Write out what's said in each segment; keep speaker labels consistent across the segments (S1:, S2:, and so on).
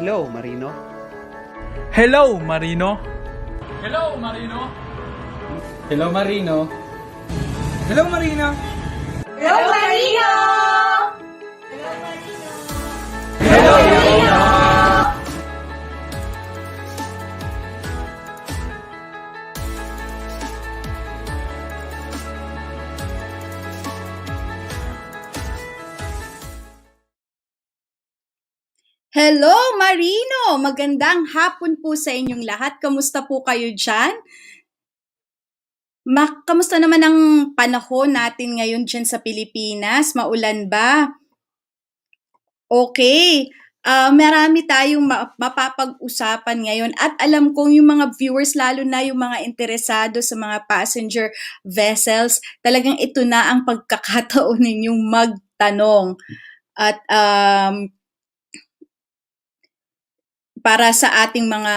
S1: Hello, Marino.
S2: Hello, Marino. Hello, Marino.
S3: Hello, Marino.
S2: Hello, Marino.
S4: Hello, Marino!
S2: Hello, Marino.
S4: Hello, Marino! Magandang hapon po sa inyong lahat. Kamusta po kayo dyan? Kamusta naman ang panahon natin ngayon dyan sa Pilipinas? Maulan ba? Okay. Marami tayong mapapag-usapan ngayon at alam kong yung mga viewers, lalo na yung mga interesado sa mga passenger vessels, talagang ito na ang pagkakataon ninyong magtanong. At para sa ating mga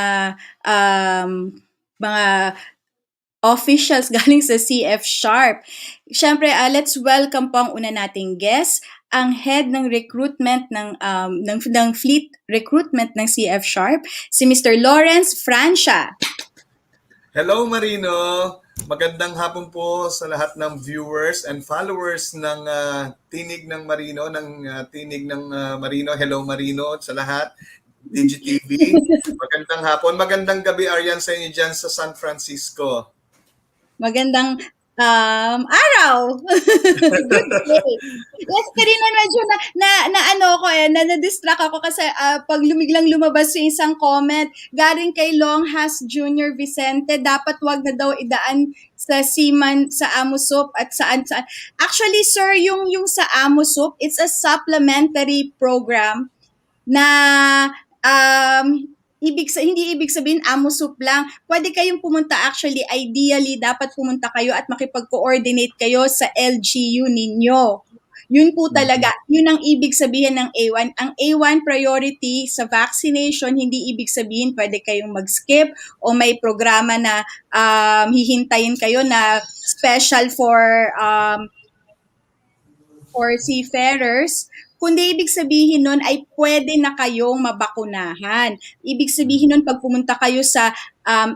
S4: officials galing sa CF Sharp. Siyempre, let's welcome po ang una nating guest, ang head ng recruitment ng fleet recruitment ng CF Sharp, si Mr. Lawrence Francia.
S5: Hello Marino! Magandang hapon po sa lahat ng viewers and followers ng Tinig ng Marino, Marino. Hello Marino sa lahat. DigiTV. Magandang hapon. Magandang gabi, Arian, sa inyo dyan sa San Francisco.
S4: Magandang araw. Good day. Yes, kanina medyo na-distract ako kasi pag lumiglang lumabas yung isang comment, galing kay Longhas Junior Vicente, dapat wag na daw idaan sa Seaman, sa Amusop at saan. Actually, sir, yung sa Amusop, it's a supplementary program na hindi ibig sabihin Amusup lang. Pwede kayong pumunta, actually, ideally, dapat pumunta kayo at makipag-coordinate kayo sa LGU ninyo. Yun po talaga, yun ang ibig sabihin ng A1. Ang A1 priority sa vaccination, hindi ibig sabihin pwede kayong mag-skip o may programa na hihintayin kayo na special for seafarers. Kundi ibig sabihin nun ay pwede na kayong mabakunahan. Ibig sabihin nun pag pumunta kayo sa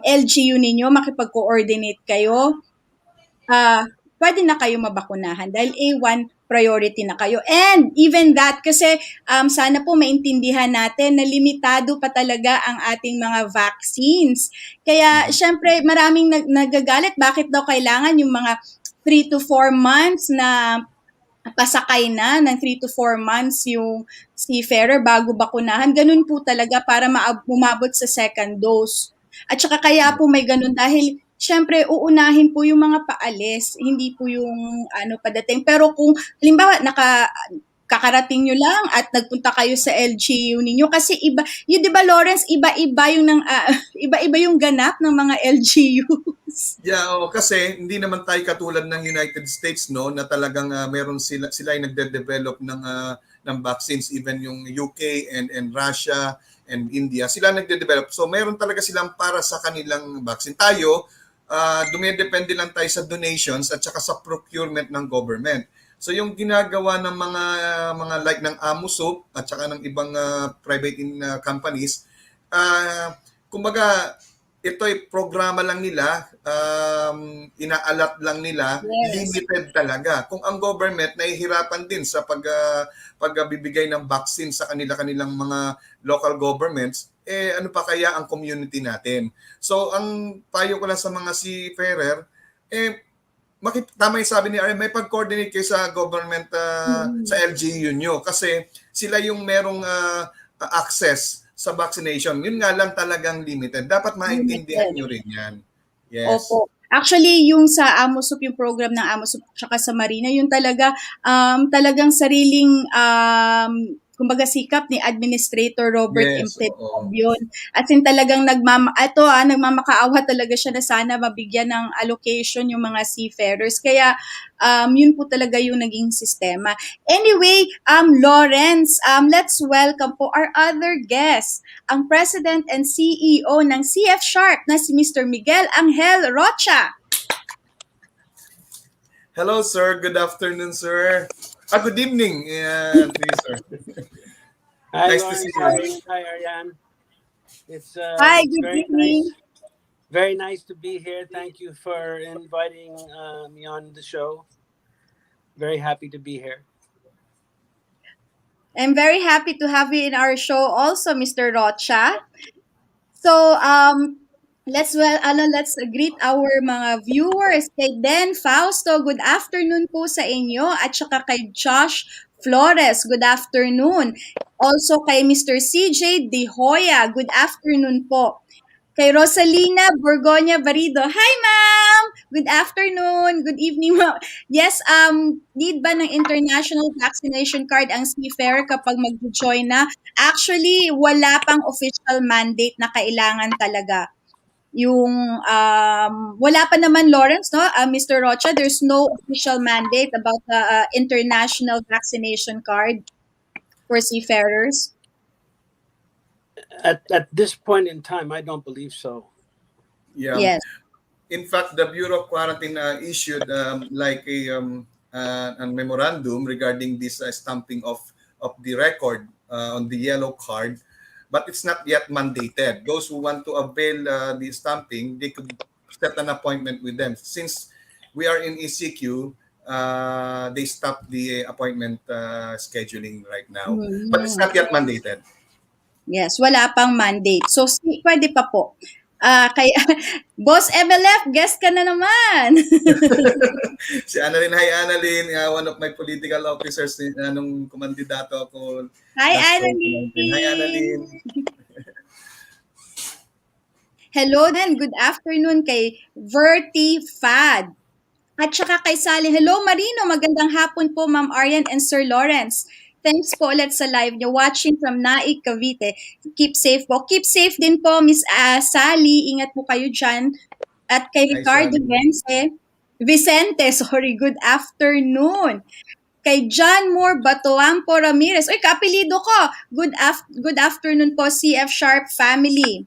S4: LGU ninyo, makipag-coordinate kayo, pwede na kayo mabakunahan dahil A1 priority na kayo. And even that, kasi sana po maintindihan natin na limitado pa talaga ang ating mga vaccines. Kaya syempre maraming nagagalit, bakit daw kailangan yung mga 3 to 4 months na pasakay na ng 3 to 4 months yung seafarer bago bakunahan. Ganun po talaga para umabot sa second dose. At saka kaya po may ganun dahil syempre uunahin po yung mga paalis, hindi po yung padating. Pero kung halimbawa kakarating nyo lang at nagpunta kayo sa LGU ninyo kasi iba, yun 'di ba Lawrence, iba-iba yung ganap ng mga LGUs.
S5: Yeah, kasi hindi naman tayo katulad ng United States, no, na talagang meron sila ay nagde-develop ng vaccines, even yung UK and Russia and India. Sila nagde-develop. So meron talaga silang para sa kanilang vaccine. Tayo, dumidepende lang tayo sa donations at saka sa procurement ng government. So yung ginagawa ng mga like ng Amusop at saka ng ibang private companies, kumbaga ito ay programa lang nila, inaalat lang nila,
S4: Yes.
S5: limited talaga. Kung ang government nahihirapan din sa pagbibigay ng vaccine sa kanilang mga local governments, ano pa kaya ang community natin? So ang payo ko lang sa mga seafarer, tama yung sabi ni Ari, may pag-coordinate kayo sa government, sa LGU nyo kasi sila yung merong access sa vaccination. Yun nga lang talagang limited. Dapat maintindihan nyo rin yan. Yes.
S4: Opo. Actually, yung sa Amusop, yung program ng Amusop tsaka sa Marina, yung talagang sariling kumbaga sikap ni Administrator Robert M.
S5: Yes,
S4: Tedrob yun. At in talagang nagmamakaawa talaga siya na sana mabigyan ng allocation yung mga seafarers. Kaya yun po talaga yung naging sistema. Anyway, Lawrence, let's welcome po our other guest, ang President and CEO ng CF Sharp na si Mr. Miguel Angel Rocha.
S5: Hello, sir. Good afternoon, sir. Good evening, please, sir.
S1: Hi,
S5: Nice to see
S1: Lawrence. Hi,
S5: you.
S1: Raymond. Hi, Ariane.
S4: Hi,
S1: It's
S4: good
S1: very
S4: evening.
S1: nice. Very nice to be here. Thank you for inviting me on the show. Very happy to be here.
S4: I'm very happy to have you in our show also, Mr. Rocha. So, let's greet our mga viewers. Kay Den Fausto, good afternoon po sa inyo. At saka kay Josh Flores, good afternoon. Also kay Mr. CJ De Hoya, good afternoon po. Kay Rosalina Borgoña Barido, hi ma'am! Good afternoon, good evening ma'am. Yes, need ba ng international vaccination card ang seafarer kapag mag-join na? Actually, wala pang official mandate na kailangan talaga. Yung, wala pa naman Lawrence, no? Mr. Rocha, there's no official mandate about the international vaccination card for seafarers.
S1: At this point in time, I don't believe so.
S5: Yeah.
S4: Yes.
S5: In fact, the Bureau of Quarantine issued like a memorandum regarding this stamping of the record on the yellow card, but it's not yet mandated. Those who want to avail the stamping, they could set an appointment with them. Since we are in ECQ, they stopped the appointment scheduling right now, but it's
S4: Mhm.
S5: not yet mandated.
S4: Yes, wala pang mandate. So, pwede pa po. Kay Boss MLF, guest ka na naman.
S5: Si Annalyn, hi Annalyn, one of my political officers nung kumandidato ako
S4: Hi,
S5: last 2019. Hi
S4: Annalyn.
S5: Annalyn.
S4: Hello din. Good afternoon kay Verti Fad. At saka kay Sally. Hello, Marino. Magandang hapon po, Ma'am Arian and Sir Lawrence. Thanks po ulit sa live niyo. Watching from Naik, Cavite. Keep safe po. Keep safe din po, Miss Sally. Ingat po kayo dyan. At kay
S5: Hi
S4: Ricardo
S5: Sally.
S4: Vicente, sorry, good afternoon. Kay John Moore Batoampo Ramirez. Uy, kaapelido ko. Good afternoon po, CF Sharp family.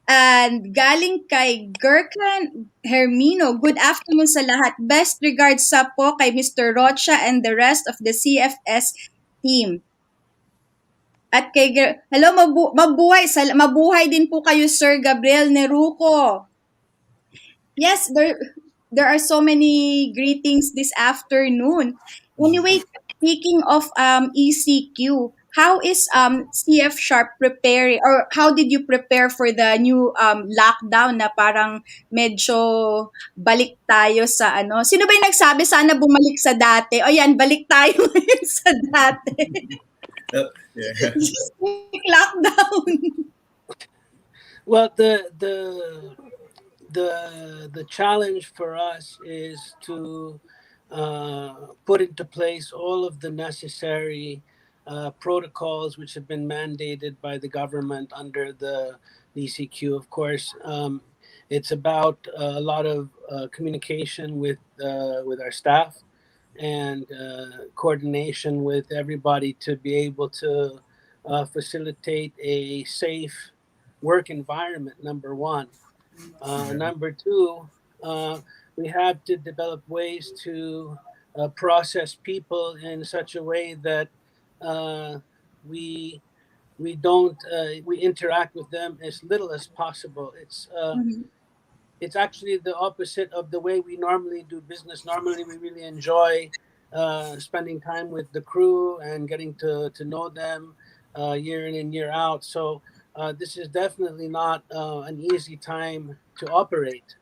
S4: And galing kay Gurkan Hermino, good afternoon sa lahat. Best regards sa po kay Mr. Rocha and the rest of the CFS team. At kay hello, mabuhay din po kayo, Sir Gabriel Neruco. Yes, there are so many greetings this afternoon. Anyway, speaking of ECQ, how is CF Sharp preparing, or how did you prepare for the new lockdown na parang medyo balik tayo sa ano? Sino ba yung nagsabi sana bumalik sa dati? O yan, balik tayo ngayon sa dati.
S5: Yeah.
S4: Just like lockdown.
S1: Well, the challenge for us is to put into place all of the necessary protocols which have been mandated by the government under the ECQ. Of course, it's about a lot of communication with our staff and coordination with everybody to be able to facilitate a safe work environment. Number one. Number two, uh, we have to develop ways to process people in such a way that uh, we we interact with them as little as possible.
S4: Mhm.
S1: It's actually the opposite of the way we normally do business. Normally, we really enjoy spending time with the crew and getting to know them year in and year out. So this is definitely not an easy time to operate.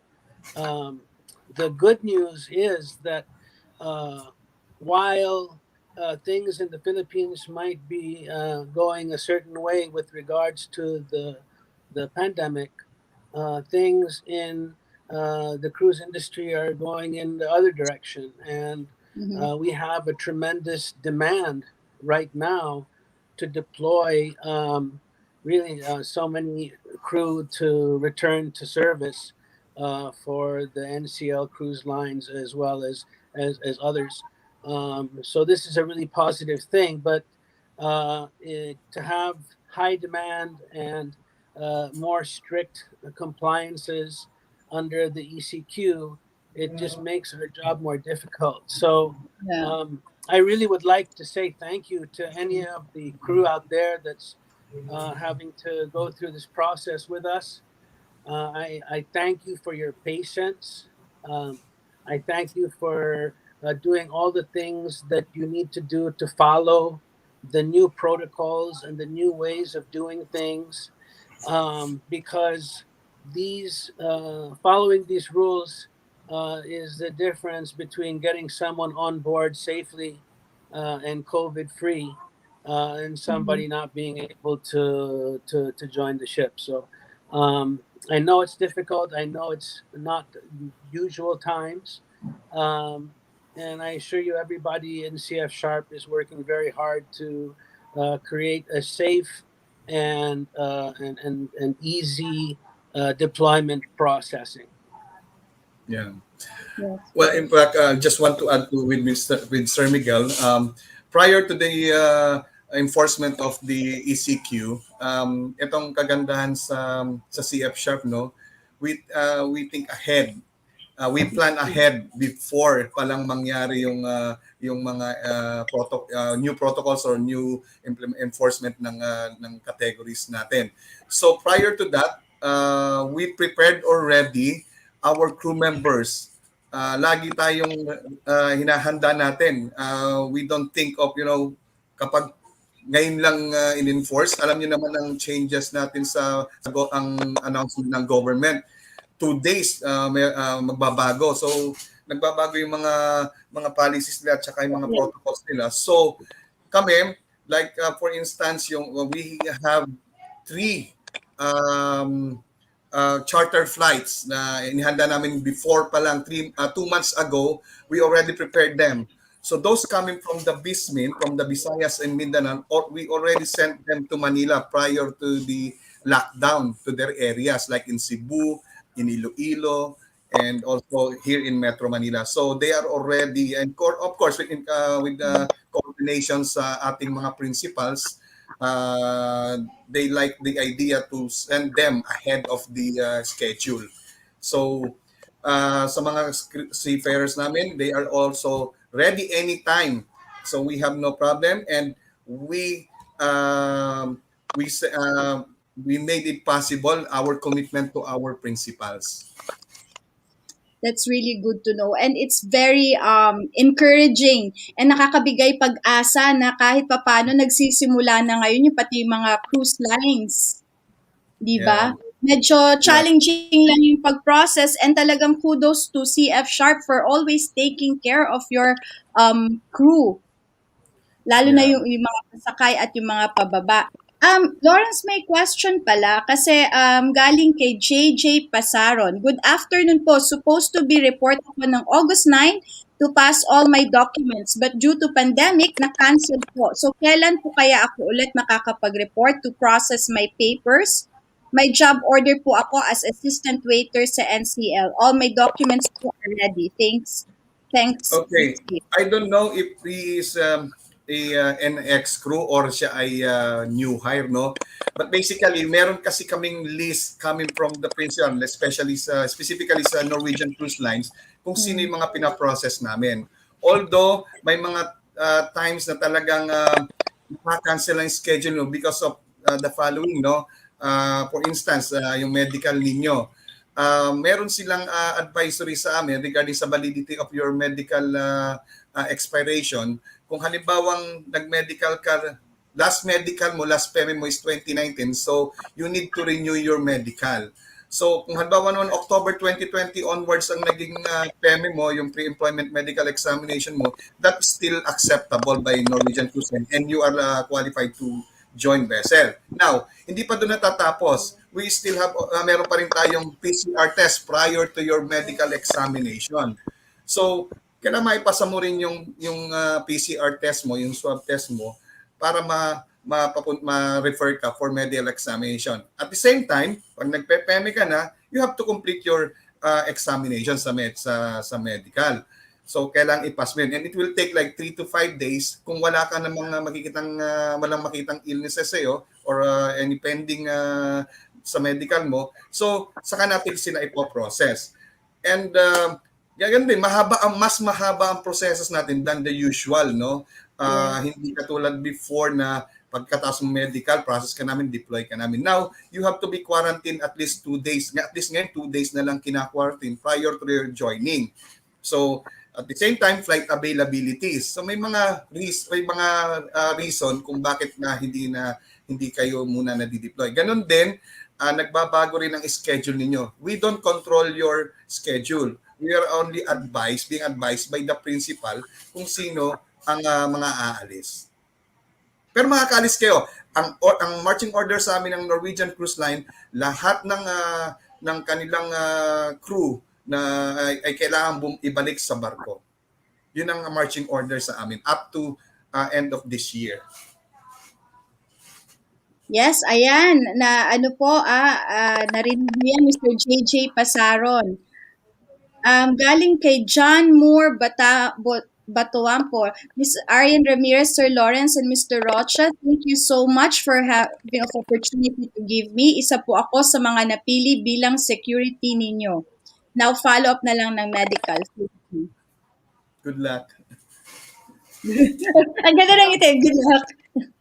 S1: Um, the good news is that uh, while things in the Philippines might be going a certain way with regards to the pandemic, things in the cruise industry are going in the other direction, and
S4: Mhm.
S1: we have a tremendous demand right now to deploy really so many crew to return to service for the NCL cruise lines as well as others. So this is a really positive thing, but to have high demand and more strict compliances under the ECQ, it just makes our job more difficult. So
S4: Yeah.
S1: I really would like to say thank you to any of the crew out there that's having to go through this process with us. I thank you for your patience. Um, I thank you for doing all the things that you need to do to follow the new protocols and the new ways of doing things, because these following these rules is the difference between getting someone on board safely and COVID free, and somebody not being able to join the ship. So I know it's difficult. I know it's not usual times. Um, and I assure you, everybody in CF Sharp is working very hard to create a safe and easy deployment processing.
S5: Yeah.
S4: Yes.
S5: Well, in fact, just want to add to with Sir Miguel. Prior to the enforcement of the ECQ, itong kagandahan sa CF Sharp, no, we think ahead. We plan ahead before palang mangyari yung mga new protocols or new enforcement ng categories natin. So prior to that, we prepared already our crew members. Lagi tayong hinahanda natin. We don't think of, kapag ngayon lang in-enforce, alam niyo naman ang changes natin ang announcement ng government. 2 days magbabago. So nagbabago yung mga policies nila at saka yung mga protocols nila. So kami, like for instance, we have 3 charter flights na inihanda namin before pa lang 2 months ago. We already prepared them. So those coming from the BISMIN, from the Visayas and Mindanao, we already sent them to Manila prior to the lockdown to their areas like in Cebu, in Iloilo, and also here in Metro Manila. So they are already, and of course, with the coordination sa ating mga principals, they like the idea to send them ahead of the schedule. So sa mga seafarers namin, they are also ready anytime. So we have no problem, and we we made it possible our commitment to our principals.
S4: That's really good to know. And it's very encouraging and nakakabigay pag-asa na kahit papano nagsisimula na ngayon yung pati yung mga cruise lines. Di
S5: Yeah.
S4: ba? Medyo challenging lang yung pag-process and talagang kudos to CF Sharp for always taking care of your crew. Lalo na
S5: Yeah.
S4: yung mga pasakay at yung mga pababa. Lawrence, may question pala kasi galing kay JJ Pasaron. Good afternoon po. Supposed to be report ako ng August 9 to pass all my documents but due to pandemic, na-cancel po. So, kailan po kaya ako ulit makakapag-report to process my papers? May job order po ako as assistant waiter sa NCL. All my documents po are ready. Thanks.
S5: Okay. I don't know if he is a NX crew or siya ay new hire, no? But basically, meron kasi kaming list coming from the principal, specifically sa Norwegian Cruise Lines, kung sino yung mga pinaprocess namin. Although, may mga times na talagang maka-cancel ang schedule, no, because of the following, no? For instance, yung medical ninyo. Meron silang advisory sa amin regarding sa validity of your medical expiration. Kung halimbawang nag-medical ka, last payment mo is 2019, so you need to renew your medical. So kung halimbawa noon October 2020 onwards ang naging payment mo, yung pre-employment medical examination mo, that's still acceptable by Norwegian Cruise Line and you are qualified to join vessel. Now, hindi pa doon natatapos. We still have, meron pa rin tayong PCR test prior to your medical examination. So, kailangan maipasa mo rin yung PCR test mo, yung swab test mo, para ma-refer ka for medical examination. At the same time, pag nagpe-PEME ka na, you have to complete your examination sa medical. So, kailangan ipas mo yun. And it will take like 3 to 5 days kung wala ka namang walang makitang illnesses sa'yo or any pending sa medical mo. So, saka natin sila ipoprocess. And Ganun din, mas mahaba ang processes natin than the usual, no?
S4: Yes.
S5: Hindi katulad before na pagkatapos ng medical, process ka namin, deploy ka namin. Now, you have to be quarantined at least 2 days. At least ngayon, 2 days na lang kina-quarantine prior to your joining. So, at the same time, flight availabilities. So, may mga reason kung bakit hindi kayo muna na-deploy. Ganon din, nagbabago rin ang schedule ninyo. We don't control your schedule. We are only being advised by the principal kung sino ang mga aalis. Pero makakaalis kayo. Ang marching order sa amin ng Norwegian Cruise Line, lahat ng kanilang crew na ay kailangan ibalik sa barko. Yun ang marching order sa amin up to end of this year.
S4: Yes, ayan. Na ano po, narinig niyo yan, Mr. JJ Pasaron. Galing kay John Moore Batuan po. Ms. Arian Ramirez, Sir Lawrence, and Mr. Rocha, thank you so much for having of opportunity to give me. Isa po ako sa mga napili bilang security ninyo. Now, follow up na lang ng medical.
S5: Good luck.
S4: Ang ganda ng ito. Good luck.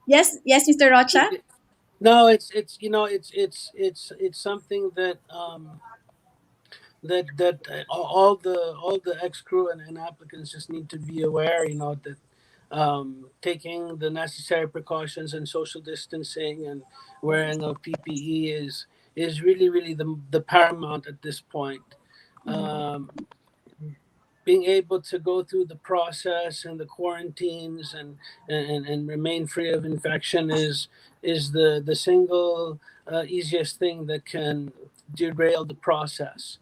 S4: Yes, Mr. Rocha?
S1: No, it's it's something that all the ex crew and applicants just need to be aware. That taking the necessary precautions and social distancing and wearing of PPE is really the paramount at this point. Um, Being able to go through the process and the quarantines and remain free of infection is the single easiest thing that can derail the process.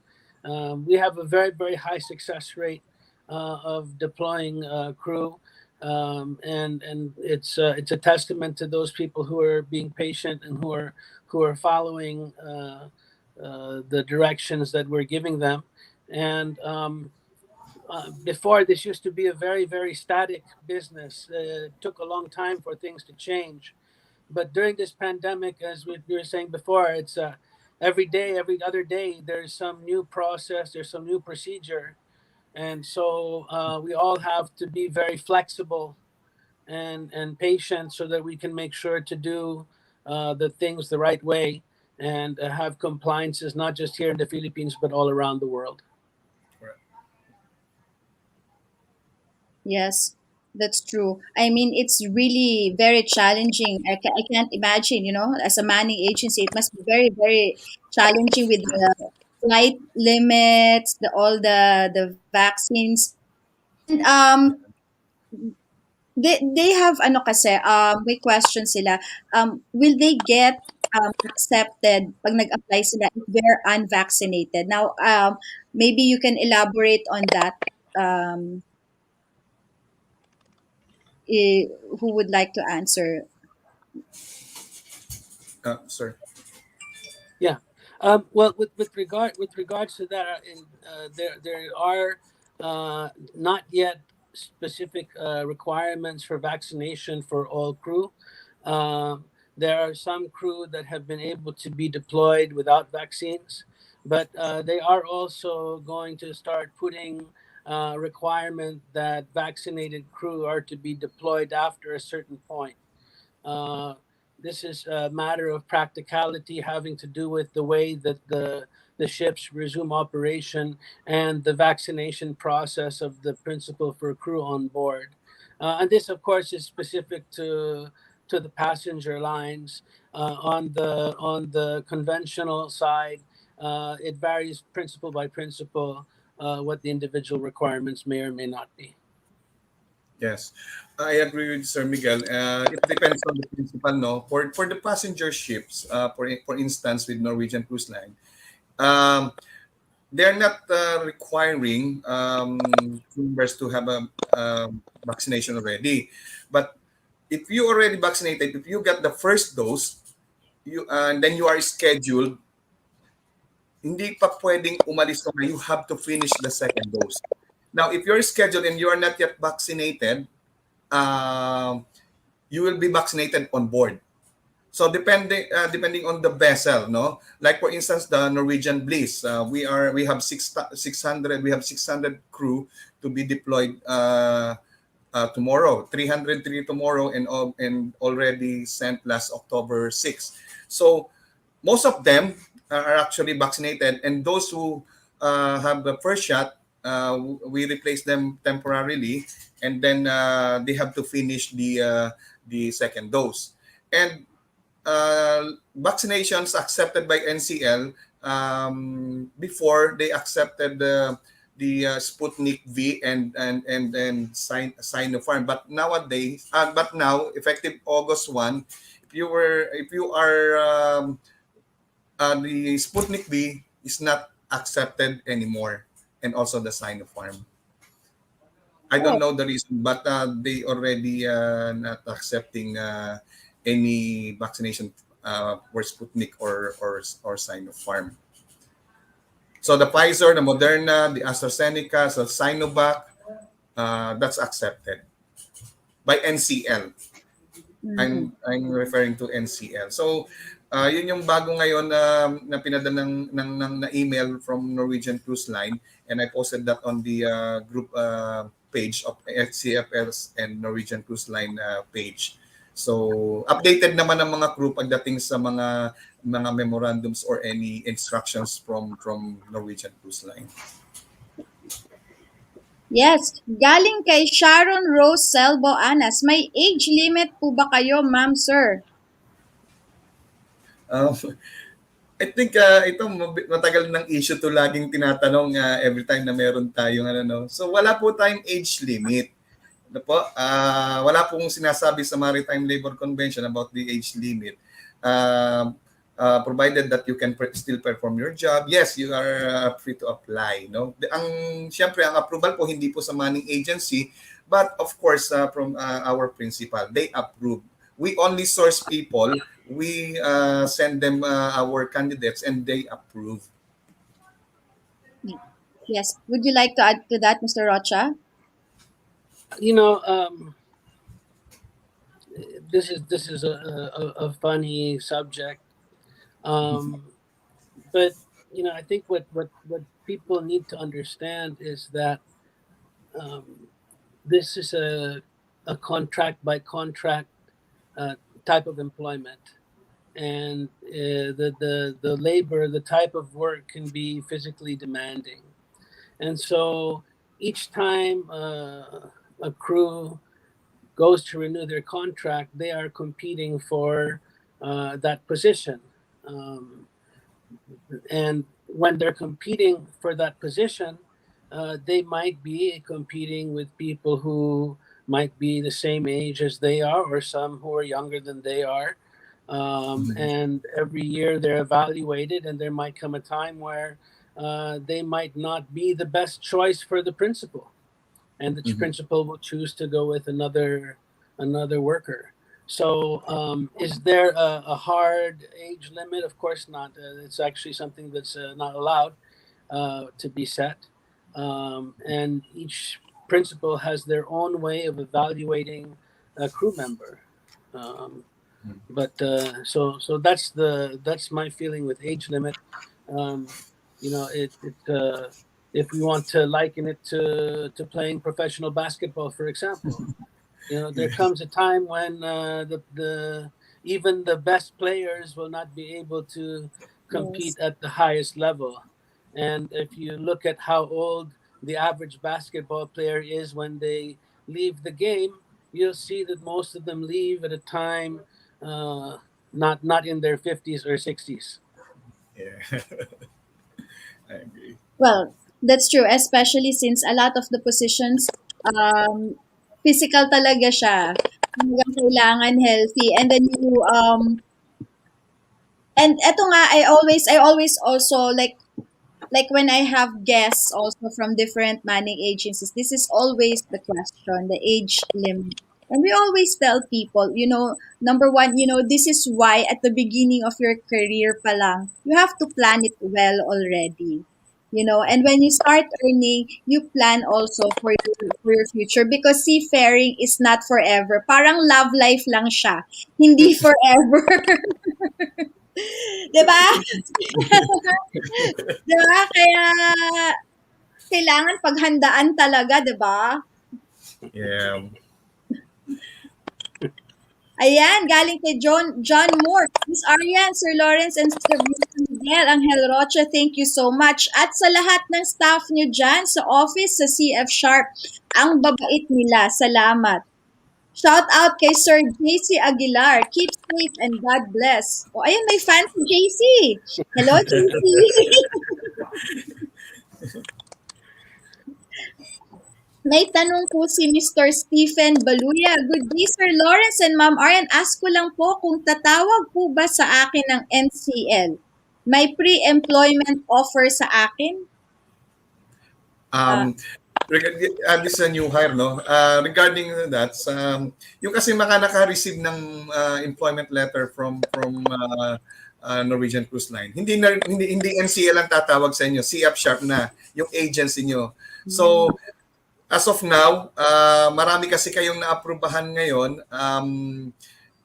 S1: We have a very high success rate of deploying crew, and it's a testament to those people who are being patient and who are following the directions that we're giving them. And before, this used to be a very static business. It took a long time for things to change, but during this pandemic, as we were saying before, it's every day, every other day, there's some new process, there's some new procedure, and so we all have to be very flexible and patient so that we can make sure to do the things the right way and have compliances not just here in the Philippines but all around the world.
S4: Yes, that's true. I mean, it's really very challenging. I can't imagine, as a manning agency, it must be very challenging with the flight limits, all the vaccines. And they have ano kasi may question sila. Will they get accepted pag nag-apply sila if they're unvaccinated? Now, maybe you can elaborate on that. Um, who would like to answer?
S5: Sir.
S1: Yeah. Well, with regards to that, there are not yet specific requirements for vaccination for all crew. There are some crew that have been able to be deployed without vaccines, but they are also going to start putting requirement that vaccinated crew are to be deployed after a certain point. Uh, this is a matter of practicality having to do with the way that the ships resume operation and the vaccination process of the principal for crew on board. And this, of course, is specific to the passenger lines. On the conventional side, it varies principal by principal what the individual requirements may or may not be.
S5: Yes, I agree with Sir Miguel. It depends on the principal, no. For the passenger ships, for instance, with Norwegian Cruise Line, um, they're not requiring members to have a vaccination already. But if you already vaccinated, if you got the first dose, and then you are scheduled, hindi pa pwedeng umalis ka, you have to finish the second dose. Now, if you're scheduled and you are not yet vaccinated, you will be vaccinated on board. So depending on the vessel, no. Like for instance, the Norwegian Bliss, we have 600 crew to be deployed tomorrow, 303 tomorrow, and already sent last October 6. So most of them are actually vaccinated, and those who have the first shot, we replace them temporarily, and then they have to finish the second dose. And vaccinations accepted by NCL, before they accepted the Sputnik V and Sinopharm. But nowadays, but now effective August 1, if you are the Sputnik V is not accepted anymore, and also the Sinopharm. I don't
S4: Oh,
S5: know the reason, but they already not accepting any vaccination for Sputnik or Sinopharm. So the Pfizer, the Moderna, the AstraZeneca, the Sinovac, that's accepted by NCL.
S4: mm.
S5: I'm referring to NCL. So yun yung bago ngayon na pinadala ng na email from Norwegian Cruise Line, and I posted that on the group page of HCFLs and Norwegian Cruise Line page. So updated naman ang mga crew pagdating sa mga memorandums or any instructions from Norwegian Cruise Line.
S4: Yes, galing kay Sharon Rose Selbo Anas. May age limit po ba kayo, ma'am, sir?
S5: Um, I think ito matagal ng issue to, laging tinatanong every time na meron tayong ano, no. So wala po tayong age limit. Ano po? Wala pong sinasabi sa Maritime Labor Convention about the age limit. Provided that you can still perform your job, yes, you are free to apply, no. Syempre ang approval po hindi po sa manning agency, but of course from our principal, they approve. We only source people, we send them our candidates, and they approve.
S4: Yes. Would you like to add to that, Mr. Rocha?
S1: You know, this is a funny subject, but I think what people need to understand is that this is a contract by contract type of employment, and the labor, the type of work can be physically demanding, and so each time a crew goes to renew their contract, they are competing for that position. Um, and when they're competing for that position, they might be competing with people who might be the same age as they are, or some who are younger than they are. And every year they're evaluated, and there might come a time where they might not be the best choice for the principal, and the
S5: Mhm.
S1: principal will choose to go with another worker. So, is there a hard age limit? Of course not. It's actually something that's not allowed to be set. And each principal has their own way of evaluating a crew member. Um, but so that's my feeling with age limit. Um, if we want to liken it to playing professional basketball, for example, there comes a time when the even the best players will not be able to
S4: Yes.
S1: compete at the highest level. And if you look at how old the average basketball player is when they leave the game, you'll see that most of them leave at a time uh, not in their 50s or 60s.
S5: Yeah, I agree.
S4: Well, that's true, especially since a lot of the positions, physical talaga siya. Hanggang kailangan healthy. And then and eto nga, I always also like when I have guests also from different manning agencies, this is always the question, the age limit. And we always tell people, number one, this is why at the beginning of your career pa lang, you have to plan it well already. And when you start earning, you plan also for your future, because seafaring is not forever. Parang love life lang siya, hindi forever. 'Di ba? 'Di ba? Kaya kailangan paghandaan talaga, 'di ba?
S5: Yeah.
S4: Ayan, galing kay John Moore, Miss Arian, Sir Lawrence, and Sir Miguel Angel Rocha, thank you so much. At sa lahat ng staff nyo dyan sa office, sa CF Sharp, ang babait nila. Salamat. Shout out kay Sir JC Aguilar. Keep safe and God bless. O, ayun, may fan si JC. Hello, JC. May tanong po si Mr. Stephen Baluya. Good day, Sir Lawrence and Ma'am Arian. Ask ko lang po kung tatawag po ba sa akin ng NCL? May pre-employment offer sa akin?
S5: Um, this is a new hire, no? Regarding that, yung kasi naka-receive ng employment letter from Norwegian Cruise Line. Hindi NCL ang tatawag sa inyo, CF Sharp na yung agency nyo. So as of now, marami kasi kayong naaprubahan ngayon.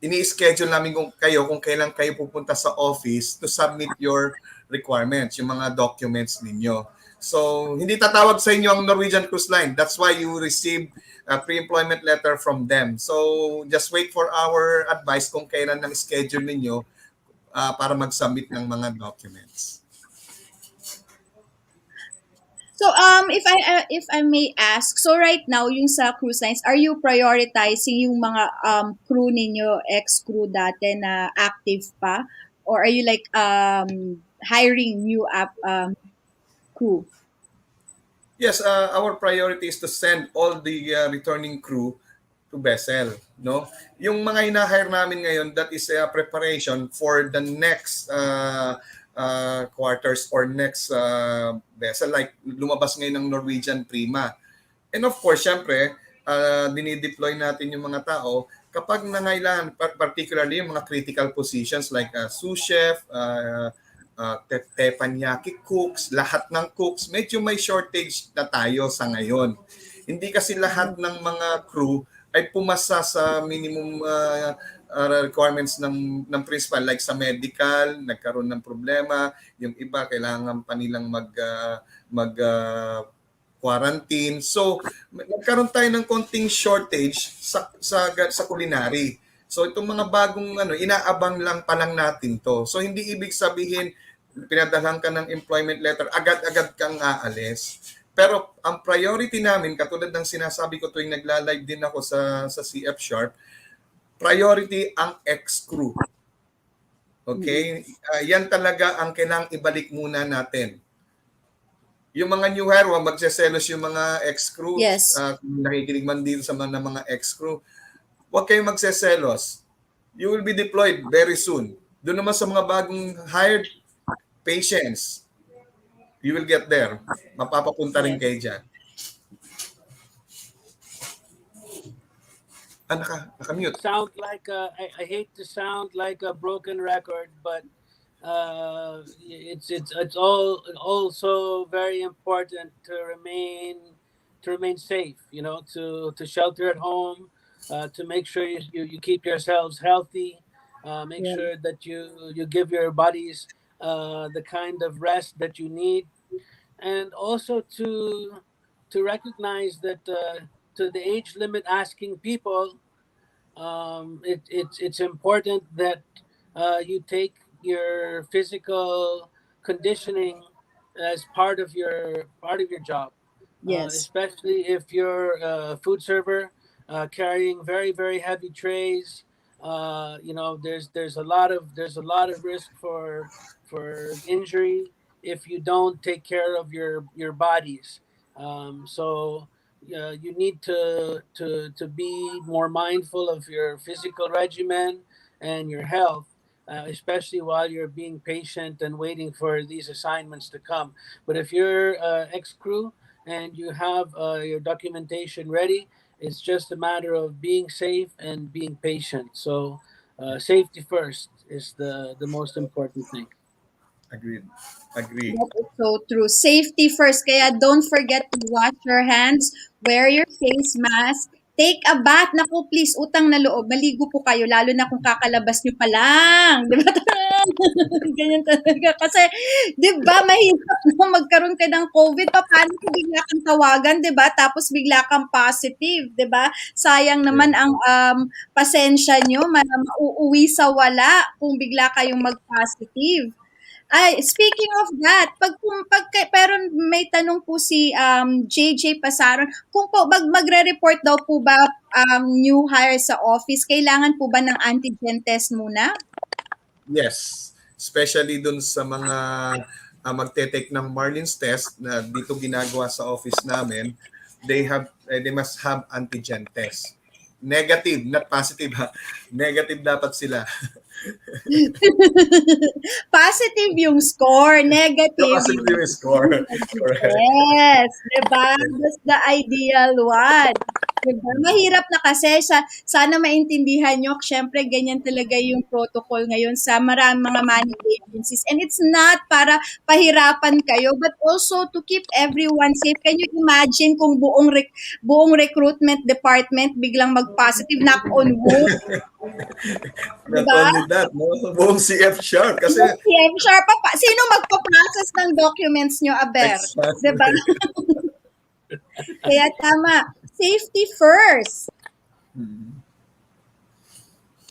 S5: Ini-schedule namin kung kailan kayo pupunta sa office to submit your requirements, yung mga documents ninyo. So, hindi tatawag sa inyo ang Norwegian Cruise Line. That's why you receive a pre-employment letter from them. So, just wait for our advice kung kailan ang schedule ninyo para mag-submit ng mga documents.
S4: So, if I may ask, so right now, yung sa cruise lines, are you prioritizing yung mga crew ninyo, ex-crew dati na active pa? Or are you like hiring new crew?
S5: Yes, our priority is to send all the returning crew to vessel, no? Yung mga hina-hire namin ngayon, that is a preparation for the next quarters or next vessel, like lumabas ngayon ng Norwegian Prima. And of course, syempre, dinideploy natin yung mga tao kapag nangailangan, particularly yung mga critical positions like sous chef, teppanyaki cooks, lahat ng cooks, medyo may shortage na tayo sa ngayon. Hindi kasi lahat ng mga crew ay pumasa sa minimum requirements ng principal, like sa medical, nagkaroon ng problema, yung iba kailangan pa nilang mag quarantine. So, nagkaroon tayo ng konting shortage sa culinary. So, itong mga bagong inaabang lang pa lang natin to. So, hindi ibig sabihin pinadalhan ka ng employment letter, agad-agad kang aalis. Pero ang priority namin, katulad ng sinasabi ko tuwing nagla-live din ako sa CF Sharp, priority ang ex-crew. Okay? Yan talaga ang kailangang ibalik muna natin. Yung mga new hire, magseselos yung mga ex-crew.
S4: Yes.
S5: Kung nakikinig man din sa mga ex-crew, huwag kayong magseselos. You will be deployed very soon. Doon naman sa mga bagong hired, patience. You will get there. Mapapapunta rin kayo dyan. Naka-mute.
S1: Sound like I hate to sound like a broken record, but it's also very important to remain safe. To shelter at home, to make sure you keep yourselves healthy. Make sure that you give your bodies the kind of rest that you need, and also to recognize that to the age limit asking people, it's important that you take your physical conditioning as part of your job.
S4: Yes.
S1: Especially if you're a food server carrying very very heavy trays. There's a lot of risk for injury if you don't take care of your bodies. So you need to be more mindful of your physical regimen and your health, especially while you're being patient and waiting for these assignments to come. But if you're ex-crew and you have your documentation ready, it's just a matter of being safe and being patient. So safety first is the most important thing.
S5: Agreed. Agree.
S4: That is so true. Safety first. Kaya don't forget to wash your hands, wear your face mask, take a bath. Naku, please, utang na loob. Maligo po kayo, lalo na kung kakalabas nyo pa lang. Di ba? Ganyan talaga. Kasi, di ba, mahirap na magkaroon ka ng COVID. Paano kung bigla kang tawagan, di ba? Tapos bigla kang positive, di ba? Sayang naman ang pasensya nyo. Mauuwi sa wala kung bigla kayong mag-positive. Ay, speaking of that, pero may tanong po si JJ Pasaron, kung po magre-report daw po ba new hire sa office, kailangan po ba ng antigen test muna?
S5: Yes. Especially dun sa mga magte-take ng Marlins test na dito ginagawa sa office namin, they must have antigen test. Negative, not positive ha. Negative dapat sila.
S4: Positive yung score, negative
S5: Positive
S4: yung
S5: yung score. Correct.
S4: yes, 'di ba? That's the ideal one. 'Di ba? Mahirap na kasi sana maintindihan nyo, syempre ganyan talaga yung protocol ngayon sa maraming mga managed agencies. And it's not para pahirapan kayo, but also to keep everyone safe. Can you imagine kung buong recruitment department biglang mag-positive, knock on wood, 'di
S5: Not
S4: ba?
S5: only that, no? Buong CF Sharp kasi
S4: PM sharp pa. Sino magpa-process ng documents nyo, Aber?
S5: exactly.
S4: 'Di ba? Kaya tama. Safety first.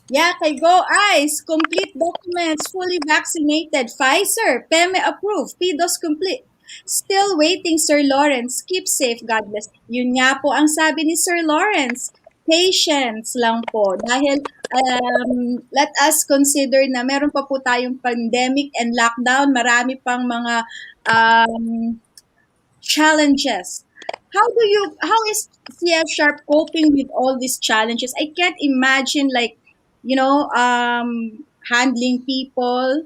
S4: Yeah, kay Go Eyes. Complete documents. Fully vaccinated. Pfizer. PEME approved. PDOS complete. Still waiting, Sir Lawrence. Keep safe. God bless. Yun nga po ang sabi ni Sir Lawrence. Patience lang po. Dahil let us consider na meron pa po tayong pandemic and lockdown. Marami pang mga challenges. How is CF Sharp coping with all these challenges? I can't imagine like, handling people,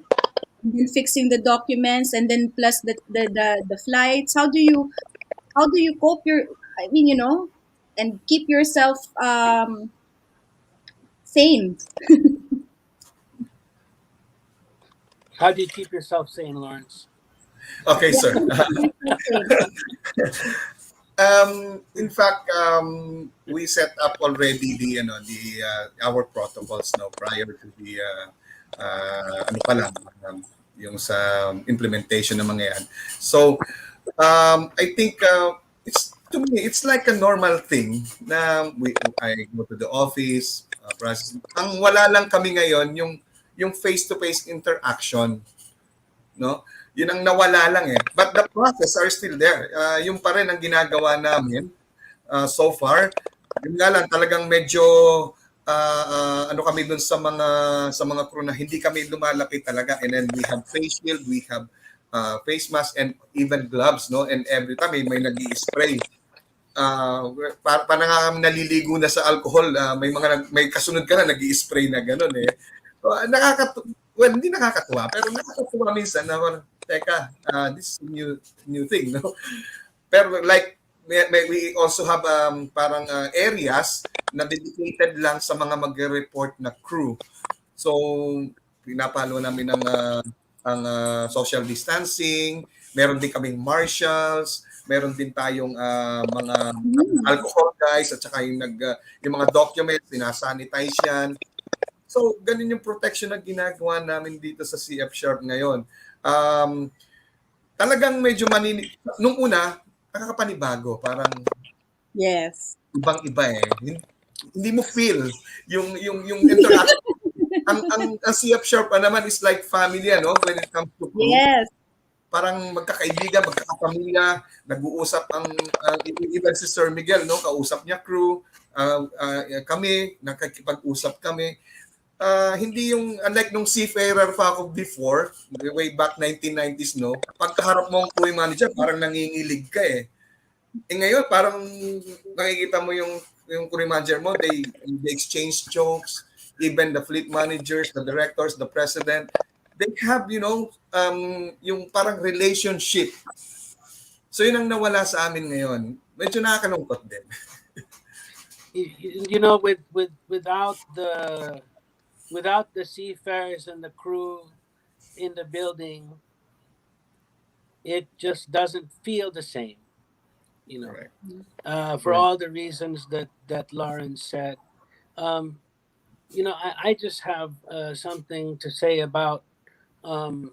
S4: and then fixing the documents, and then plus the flights. How do you cope I mean, and keep yourself sane?
S1: How do you keep yourself sane, Lawrence?
S5: Okay, sir. In fact, we set up already our protocols now prior to the ano pa lang yung sa implementation ng mga yan. So, I think to me it's like a normal thing na I go to the office, process. Ang wala lang kami ngayon yung face-to-face interaction, no? Yun ang nawala lang eh. But the process are still there. Yung pa rin ang ginagawa namin so far. Yun nga lang talagang medyo ano kami dun sa mga crew na hindi kami lumalapit talaga, and then we have face shield, we have face mask and gloves, no? And every time may nag-i-spray. Parang kami naliligo na sa alcohol, may kasunod ka na nag-i-spray na gano'n eh. So, hindi nakakatuwa, pero nakakatuwa minsan na teka, this is a new thing, no? Pero like we also have parang areas na dedicated lang sa mga magre-report na crew. So pinapalo namin ang social distancing, meron din kaming marshals, meron din tayong mga alcohol guys at saka yung mga documents sinasanitize yan. So, ganun yung protection na ginagawa namin dito sa CF Sharp ngayon. Talagang medyo nung una, nakakapanibago. Parang
S4: Yes.
S5: ibang-iba eh. Hindi mo feel yung interaction. ang CF Sharp naman is like family, no? When it comes to crew.
S4: Yes.
S5: Parang magkakaibigan, magkakapamilya, nag-uusap even si Sir Miguel, no? Kausap niya crew, kami, nakikipag-usap kami. Hindi yung unlike nung seafarer pa ako before, way back 1990s, no? Pagkaharap mo ang crew manager, parang nangingilig ka eh. Ngayon, parang nakikita mo yung crew manager mo, they exchange jokes, even the fleet managers, the directors, the president, they have, yung parang relationship. So yun ang nawala sa amin ngayon. Medyo nakakalungkot din.
S1: Without the seafarers and the crew in the building, it just doesn't feel the same,
S5: Correct.
S1: for
S5: Right.
S1: all the reasons that Lauren said. Um, I just have something to say about um,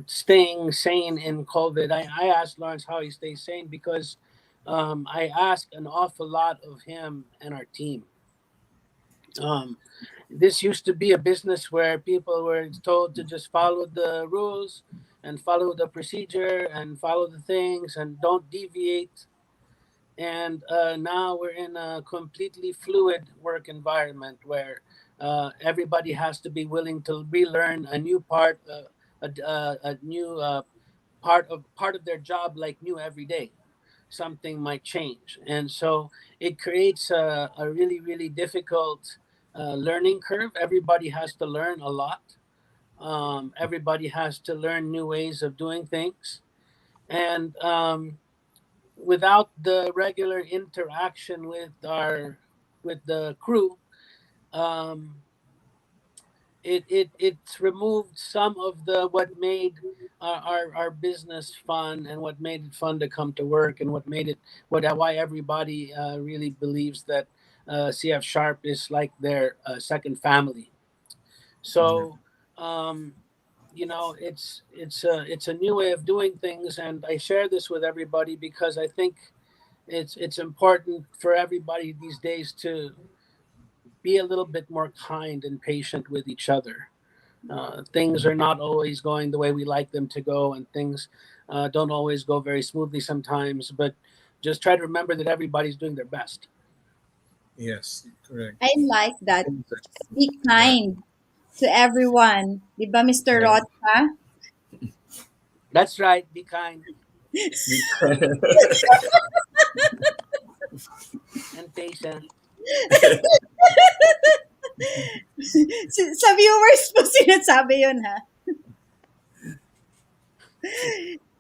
S1: staying sane in COVID. I asked Lawrence how he stays sane because I ask an awful lot of him and our team. Um, this used to be a business where people were told to just follow the rules and follow the procedure and follow the things and don't deviate. And now we're in a completely fluid work environment where everybody has to be willing to relearn a new part, a new part of their job, like new every day. Something might change, and so it creates a really really difficult learning curve. Everybody has to learn a lot. Everybody has to learn new ways of doing things, and without the regular interaction with the crew, um, it's removed some of the what made our business fun, and what made it fun to come to work, and what made it why everybody really believes that CF Sharp is like their second family. So um, it's a new way of doing things, and I share this with everybody because I think it's important for everybody these days to be a little bit more kind and patient with each other. Things are not always going the way we like them to go, and things don't always go very smoothly sometimes. But just try to remember that everybody's doing their best.
S5: Yes, correct.
S4: I like that. Be
S5: Yeah.
S4: kind to everyone. Di ba, Mr.
S5: Yeah.
S4: Rocha?
S1: That's right. Be kind and patient.
S4: Sa viewers po sinasabi yun, ha?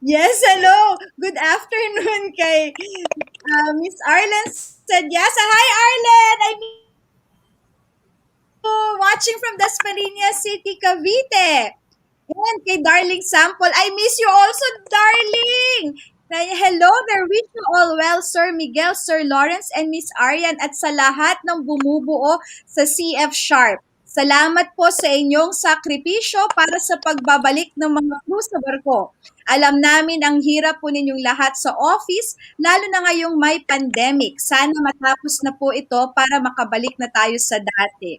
S4: Yes, hello. Good afternoon kay Miss Arlen said yes. Hi, Arlen. I miss you. Watching from Dasmariñas City, Cavite. And kay Darling Sample, I miss you also, Darling! Hello there, wish you all well, Sir Miguel, Sir Lawrence, and Miss Arian, at sa lahat ng bumubuo sa CF Sharp. Salamat po sa inyong sakripisyo para sa pagbabalik ng mga crew sa barko. Alam namin ang hirap po ninyong lahat sa office, lalo na ngayong may pandemic. Sana matapos na po ito para makabalik na tayo sa dati.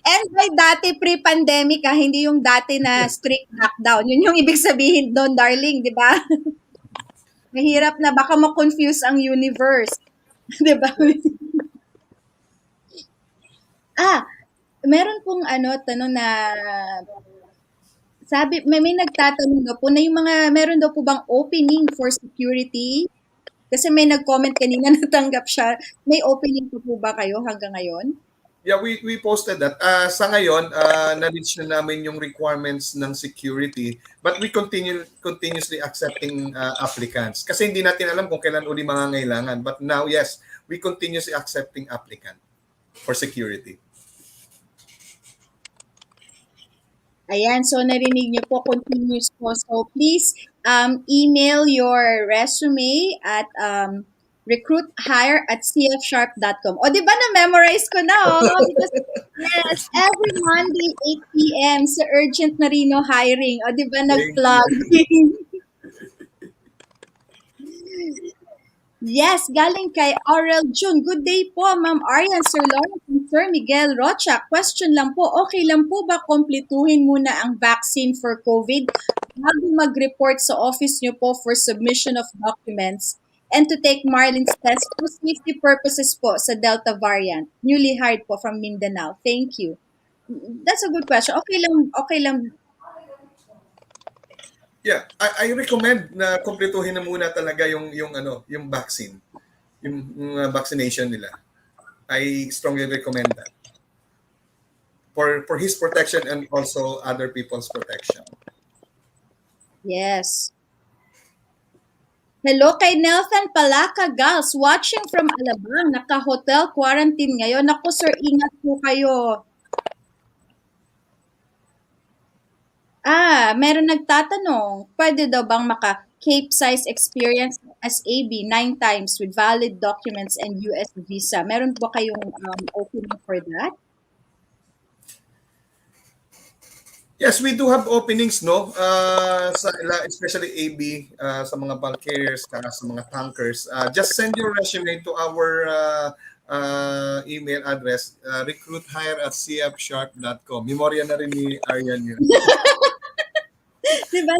S4: And by dati pre-pandemic, hindi yung dati na strict lockdown. Yun yung ibig sabihin doon, darling, di ba? Mahirap na, baka ma-confuse ang universe. Di ba? Meron pong tanong na sabi, may nagtatanong daw po na yung meron daw po bang opening for security? Kasi may nag-comment kanina, natanggap siya. May opening po ba kayo hanggang ngayon?
S5: Yeah, we posted that. Sa ngayon, na-reach na namin yung requirements ng security, but we continuously accepting applicants. Kasi hindi natin alam kung kailan uli mangangailangan. But now, yes, we continuously accepting applicant for security.
S4: Ayan, so narinig niyo po, continuous po. So please email your resume at recruithire@cfsharp.com. O, di ba na-memorize ko na, oh? Because, yes, every Monday, 8 p.m. sa Urgent Marino Hiring. O, di ba nag-plug? Yes, galing kay Aurel June. Good day po, Ma'am Arian, Sir Lawrence, and Sir Miguel Rocha. Question lang po, okay lang po ba kumpletuhin muna ang vaccine for COVID bago mag-report sa office niyo po for submission of documents and to take Marlin's test for safety purposes po sa Delta variant? Newly hired po from Mindanao. Thank you. That's a good question. Okay lang.
S5: Yeah, I recommend na kumpletuhin na muna talaga yung vaccine, yung vaccination nila. I strongly recommend that for his protection and also other people's protection.
S4: Yes. Hello kay Nelson Palaka Gals, watching from Alabang, naka-hotel quarantine ngayon. Naku sir, ingat po kayo. Meron nagtatanong, pwede daw bang maka-Cape size experience as AB 9 times with valid documents and US visa? Meron ba kayong opening for that?
S5: Yes, we do have openings, no? Especially AB, sa mga bulk carriers, saka sa mga tankers. Just send your resume to our email address, recruithire@cfsharp.com. Memorya na rin ni Arian yun.
S4: Diba?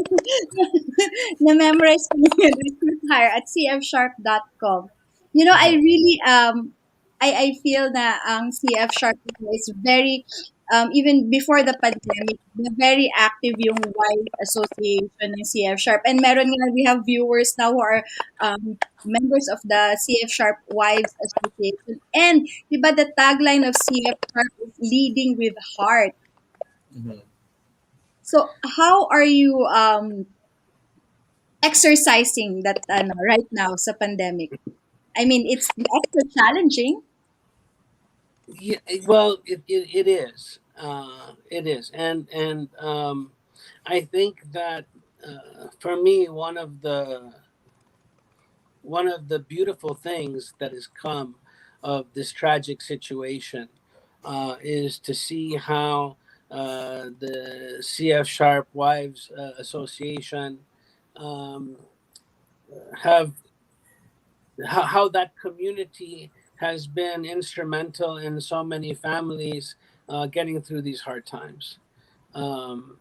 S4: Na-memorize ko yun, recruithire@cfsharp.com. I really, I feel na ang CF Sharp is very, even before the pandemic, na very active yung wife association ng CF Sharp. And meron nga, we have viewers now who are members of the CF Sharp Wives Association. And, diba, the tagline of CF Sharp is leading with heart.
S5: Mhm.
S4: So, how are you exercising that right now sa pandemic? I mean, it's extra challenging.
S1: Yeah, well, it is. It is, and I think that for me, one of the beautiful things that has come of this tragic situation is to see how the CF Sharp Wives Association um, have how that community has been instrumental in so many families getting through these hard times. Um,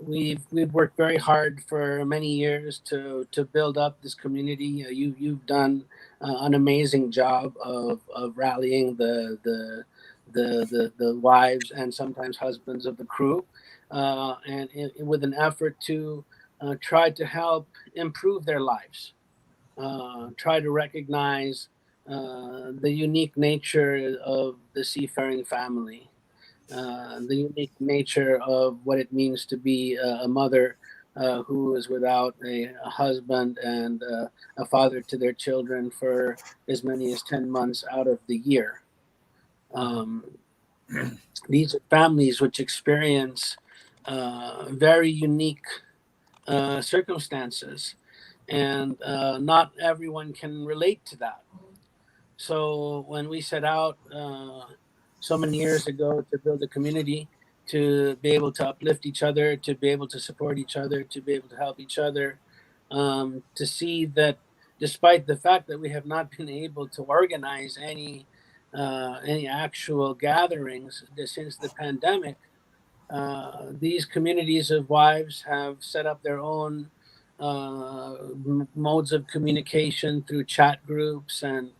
S1: we've worked very hard for many years to build up this community. You've done an amazing job of rallying the wives and sometimes husbands of the crew, with an effort to try to help improve their lives, try to recognize the unique nature of the seafaring family, the unique nature of what it means to be a mother who is without a husband and a father to their children for as many as 10 months out of the year. Um, these are families which experience very unique circumstances, and not everyone can relate to that. So when we set out so many years ago to build a community, to be able to uplift each other, to be able to support each other, to be able to help each other, to see that despite the fact that we have not been able to organize any actual gatherings since the pandemic, these communities of wives have set up their own modes of communication through chat groups and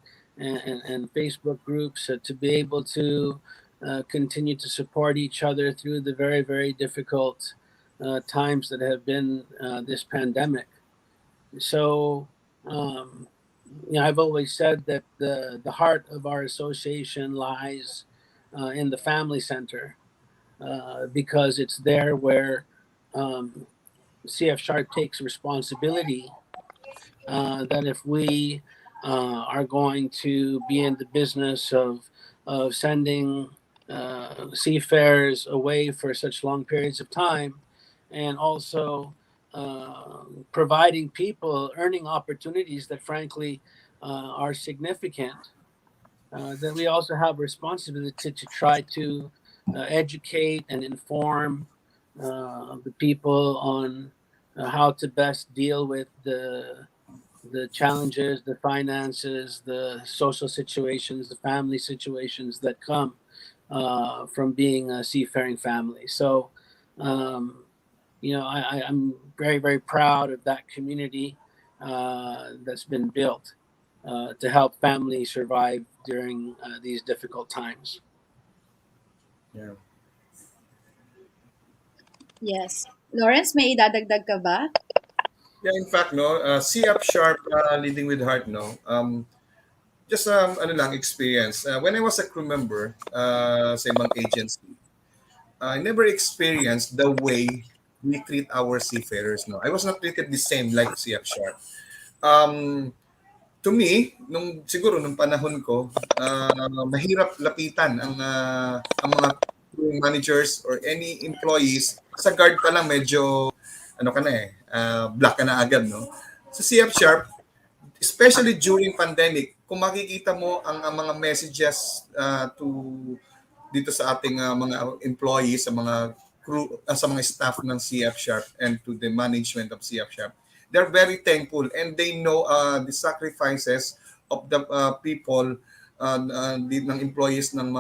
S1: Facebook groups to be able to continue to support each other through the very, very difficult times that have been this pandemic. So, um, I've always said that the heart of our association lies in the family center, because it's there where um, CF Shark takes responsibility, that if we are going to be in the business of sending seafarers away for such long periods of time, and also providing people earning opportunities that frankly are significant, then we also have responsibility to try to educate and inform the people on how to best deal with the challenges, the finances, the social situations, the family situations that come from being a seafaring family. So, I'm very, very proud of that community that's been built to help families survive during these difficult times.
S5: Yeah.
S4: Yes. Lawrence, may idadagdag ka ba?
S5: Yeah, in fact, no, CF Sharp, leading with heart, no. Just ano lang experience. When I was a crew member sa ibang agency, I never experienced the way we treat our seafarers. No, I was not treated the same like CF Sharp. Um, to me, nung panahon ko, mahirap lapitan ang mga crew managers or any employees sa guard pa lang medyo ano ka na black ka na agad, no? Sa CF Sharp, especially during pandemic, kung makikita mo ang mga messages to dito sa ating mga employees, sa mga crew, sa mga staff ng CF Sharp and to the management of CF Sharp, they're very thankful and they know the sacrifices of the people ng employees ng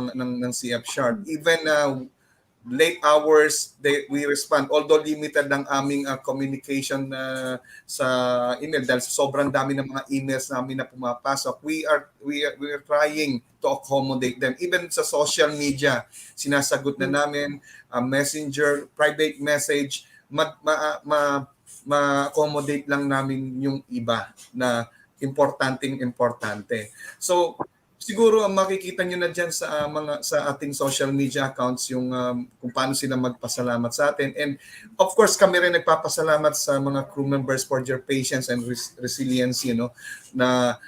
S5: CF Sharp. Even late hours we respond, although limited ang aming communication sa email dahil sobrang dami ng mga emails namin na pumapasok. We are trying to accommodate them even sa social media. Sinasagot na namin messenger, private message, ma-accommodate lang namin yung iba na importante. So siguro ang makikita nyo na dyan sa sa ating social media accounts yung kung paano sila magpasalamat sa atin. And of course, kami rin nagpapasalamat sa mga crew members for their patience and resilience, na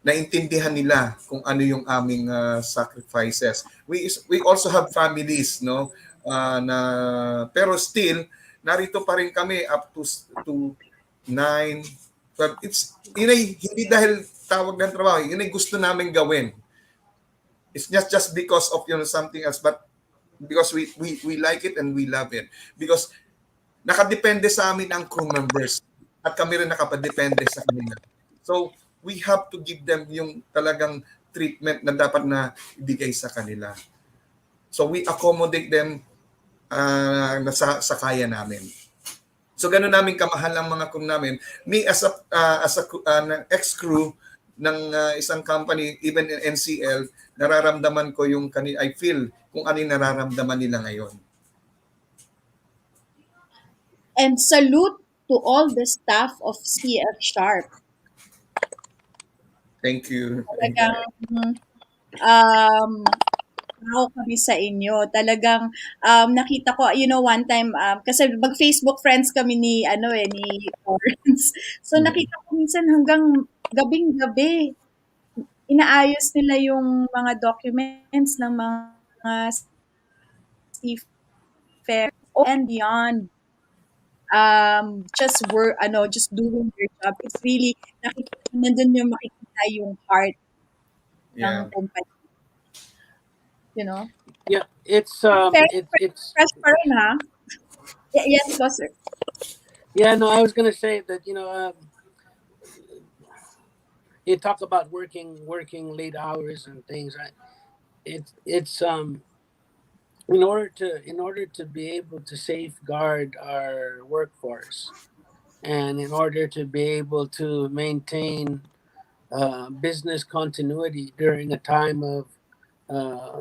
S5: naintindihan nila kung ano yung aming sacrifices. We also have families, no? Pero still narito pa rin kami up to 9. But hindi dahil tawag ng trabaho, yun ay gusto namin gawin. It's just because of something else, but because we like it and we love it. Because nakadepende sa amin ang crew members at kami rin nakapadepende sa kanila. So we have to give them yung talagang treatment na dapat na ibigay sa kanila. So we accommodate them sa kaya namin. So gano'n namin kamahal ang mga crew namin. Me as a ex-crew ng isang company, even in NCL, nararamdaman ko I feel kung ano yung nararamdaman nila ngayon.
S4: And salute to all the staff of CF Sharp.
S5: Thank you.
S4: Talagang proud kami sa inyo. Talagang nakita ko, one time, kasi mag-Facebook friends kami ni Lawrence. So nakita ko minsan hanggang gabing-gabi, inaayos nila yung mga documents ng mga seafarers and beyond. Just doing their job. It's really, nandun yung makikita yung heart ng company.
S1: Yeah, it's
S4: Fresh pa rin, ha? Yes po, sir.
S1: Yeah, no, I was gonna say that you talk about working late hours and things. It's in order to be able to safeguard our workforce, and in order to be able to maintain business continuity during a time of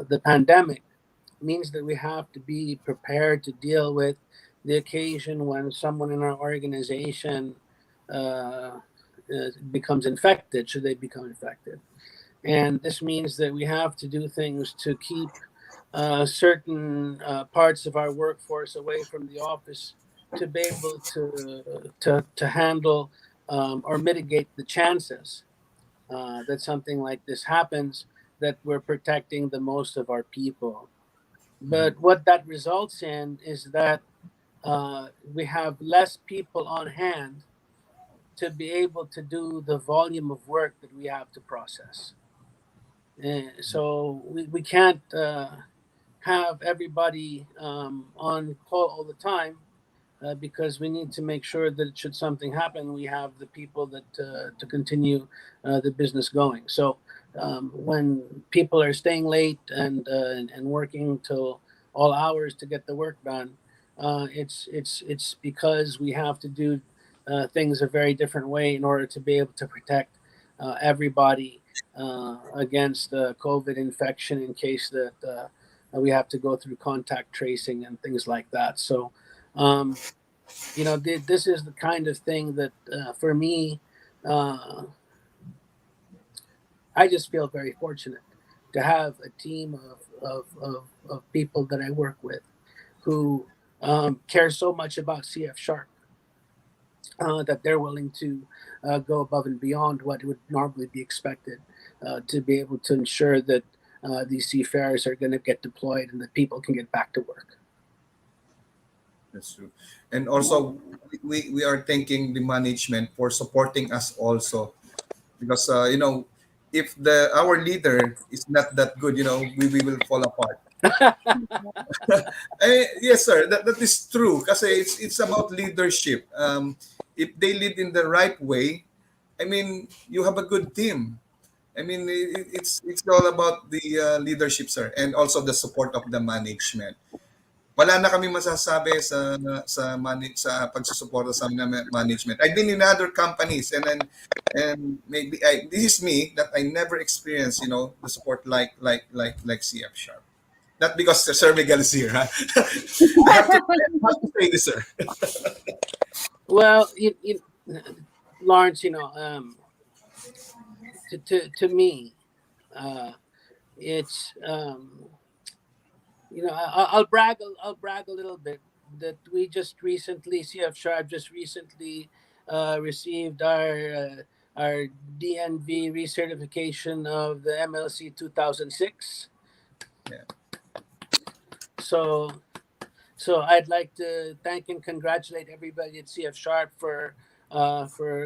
S1: the pandemic, means that we have to be prepared to deal with the occasion when someone in our organization becomes infected, should they become infected. And this means that we have to do things to keep certain parts of our workforce away from the office to be able to handle or mitigate the chances that something like this happens, that we're protecting the most of our people. But what that results in is that we have less people on hand to be able to do the volume of work that we have to process. So we can't have everybody on call all the time because we need to make sure that should something happen, we have the people that to continue the business going. So when people are staying late and working till all hours to get the work done, it's because we have to do things a very different way in order to be able to protect everybody against COVID infection in case that we have to go through contact tracing and things like that. So, this is the kind of thing that for me, I just feel very fortunate to have a team of people that I work with who care so much about CF Sharp that they're willing to go above and beyond what would normally be expected to be able to ensure that these seafarers are going to get deployed and that people can get back to work.
S5: That's true. And also, we are thanking the management for supporting us also because if the our leader is not that good, we will fall apart. Yes, sir. That is true. Kasi it's about leadership. If they lead in the right way, I mean, you have a good team. I mean, it's all about the leadership, sir, and also the support of the management. Wala na kami masasabi sa pagsusuporta sa management. I've been in other companies and maybe this is me that I never experienced, the support like CF Sharp. Not because Sir Miguel is here, huh? I have to say this, sir.
S1: Well, Lawrence, to me, uh, it's I'll brag a little bit that we just recently CF Sharp just recently received our DNV recertification of the MLC 2006.
S5: Yeah.
S1: So I'd like to thank and congratulate everybody at CF Sharp for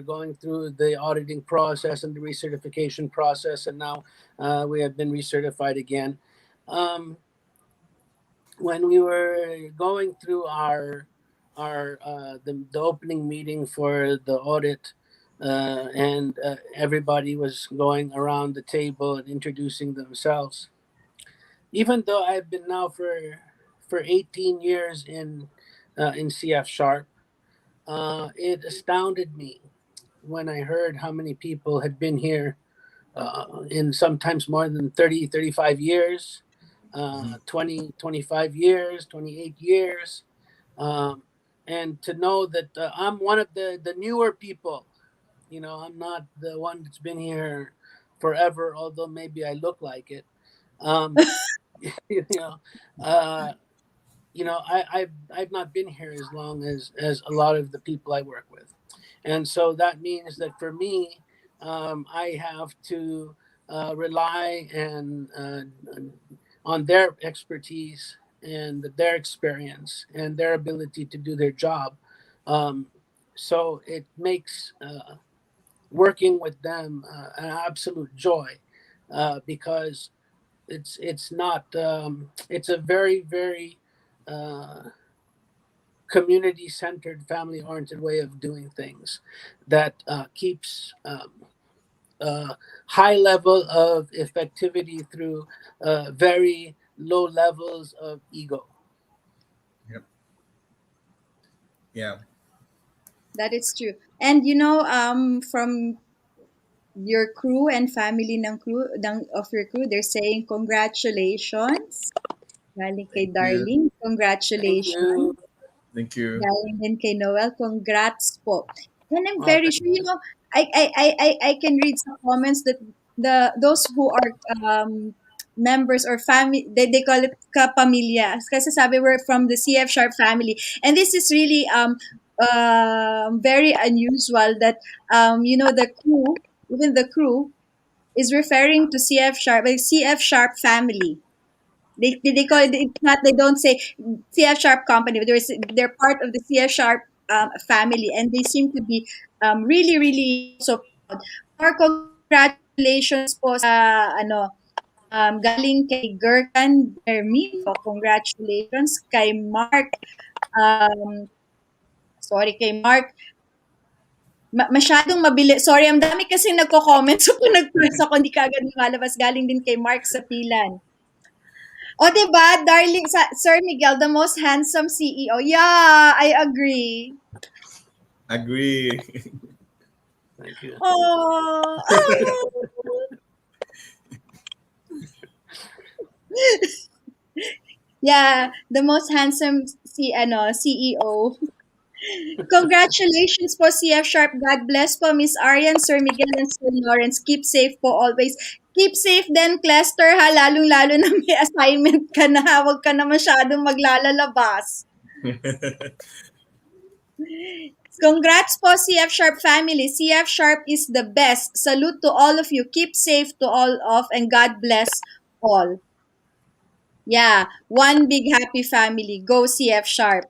S1: going through the auditing process and the recertification process, and now we have been recertified again. Um, when we were going through the opening meeting for the audit, and everybody was going around the table and introducing themselves. Even though I've been now for 18 years in CF Sharp, it astounded me when I heard how many people had been here in sometimes more than 30, 35 years,
S5: Mhm.
S1: 20, 25 years, 28 years. Um, and to know that I'm one of the newer people, I'm not the one that's been here forever, although maybe I look like it. Um, you know, uh, I've not been here as long as a lot of the people I work with, and so that means that for me, I have to rely on their expertise and their experience and their ability to do their job. Um, so it makes working with them an absolute joy because it's not it's a very very uh, community centered, family oriented way of doing things that keeps high level of effectivity through very low levels of ego.
S5: Yep. Yeah.
S4: That is true. And from your crew and family of your crew, they're saying congratulations. Galing kay
S5: Thank you.
S4: Darling,
S1: Thank you.
S4: congratulations.
S5: Thank you.
S4: Galing din kay Noel, congrats po. And I'm
S1: Oh,
S4: very sure, I can read some comments that those who are members or family, they call it kapamilya. Kasi sabi we're from the CF Sharp family. And this is really very unusual that the crew, even the crew, is referring to CF Sharp, like CF Sharp family. They call it, it's not, they don't say CF Sharp company, but they're part of the CF Sharp family, and they seem to be really really so proud. More congratulations po sa galing kay Gurkan Dermino, congratulations kay Mark, um kay Mark. Masyadong mabilis. Sorry, ang dami kasi nagko-comment. So, kung nag-press ako, hindi ka agad lumalabas. Galing din kay Mark sa Pilan. O, diba, darling, Sir Miguel, the most handsome CEO. Yeah, I agree.
S5: Agree.
S1: thank you.
S4: Oh, yeah, the most handsome CEO. Congratulations po, CF Sharp. God bless po, Miss Arian, Sir Miguel, and Sir Lawrence. Keep safe po always. Keep safe din, Cluster, ha? Lalong-lalo na may assignment ka na. Huwag ka na masyadong maglalalabas. Congrats po, CF Sharp family. CF Sharp is the best. Salute to all of you. Keep safe to all of, and God bless all. Yeah, one big happy family. Go CF Sharp.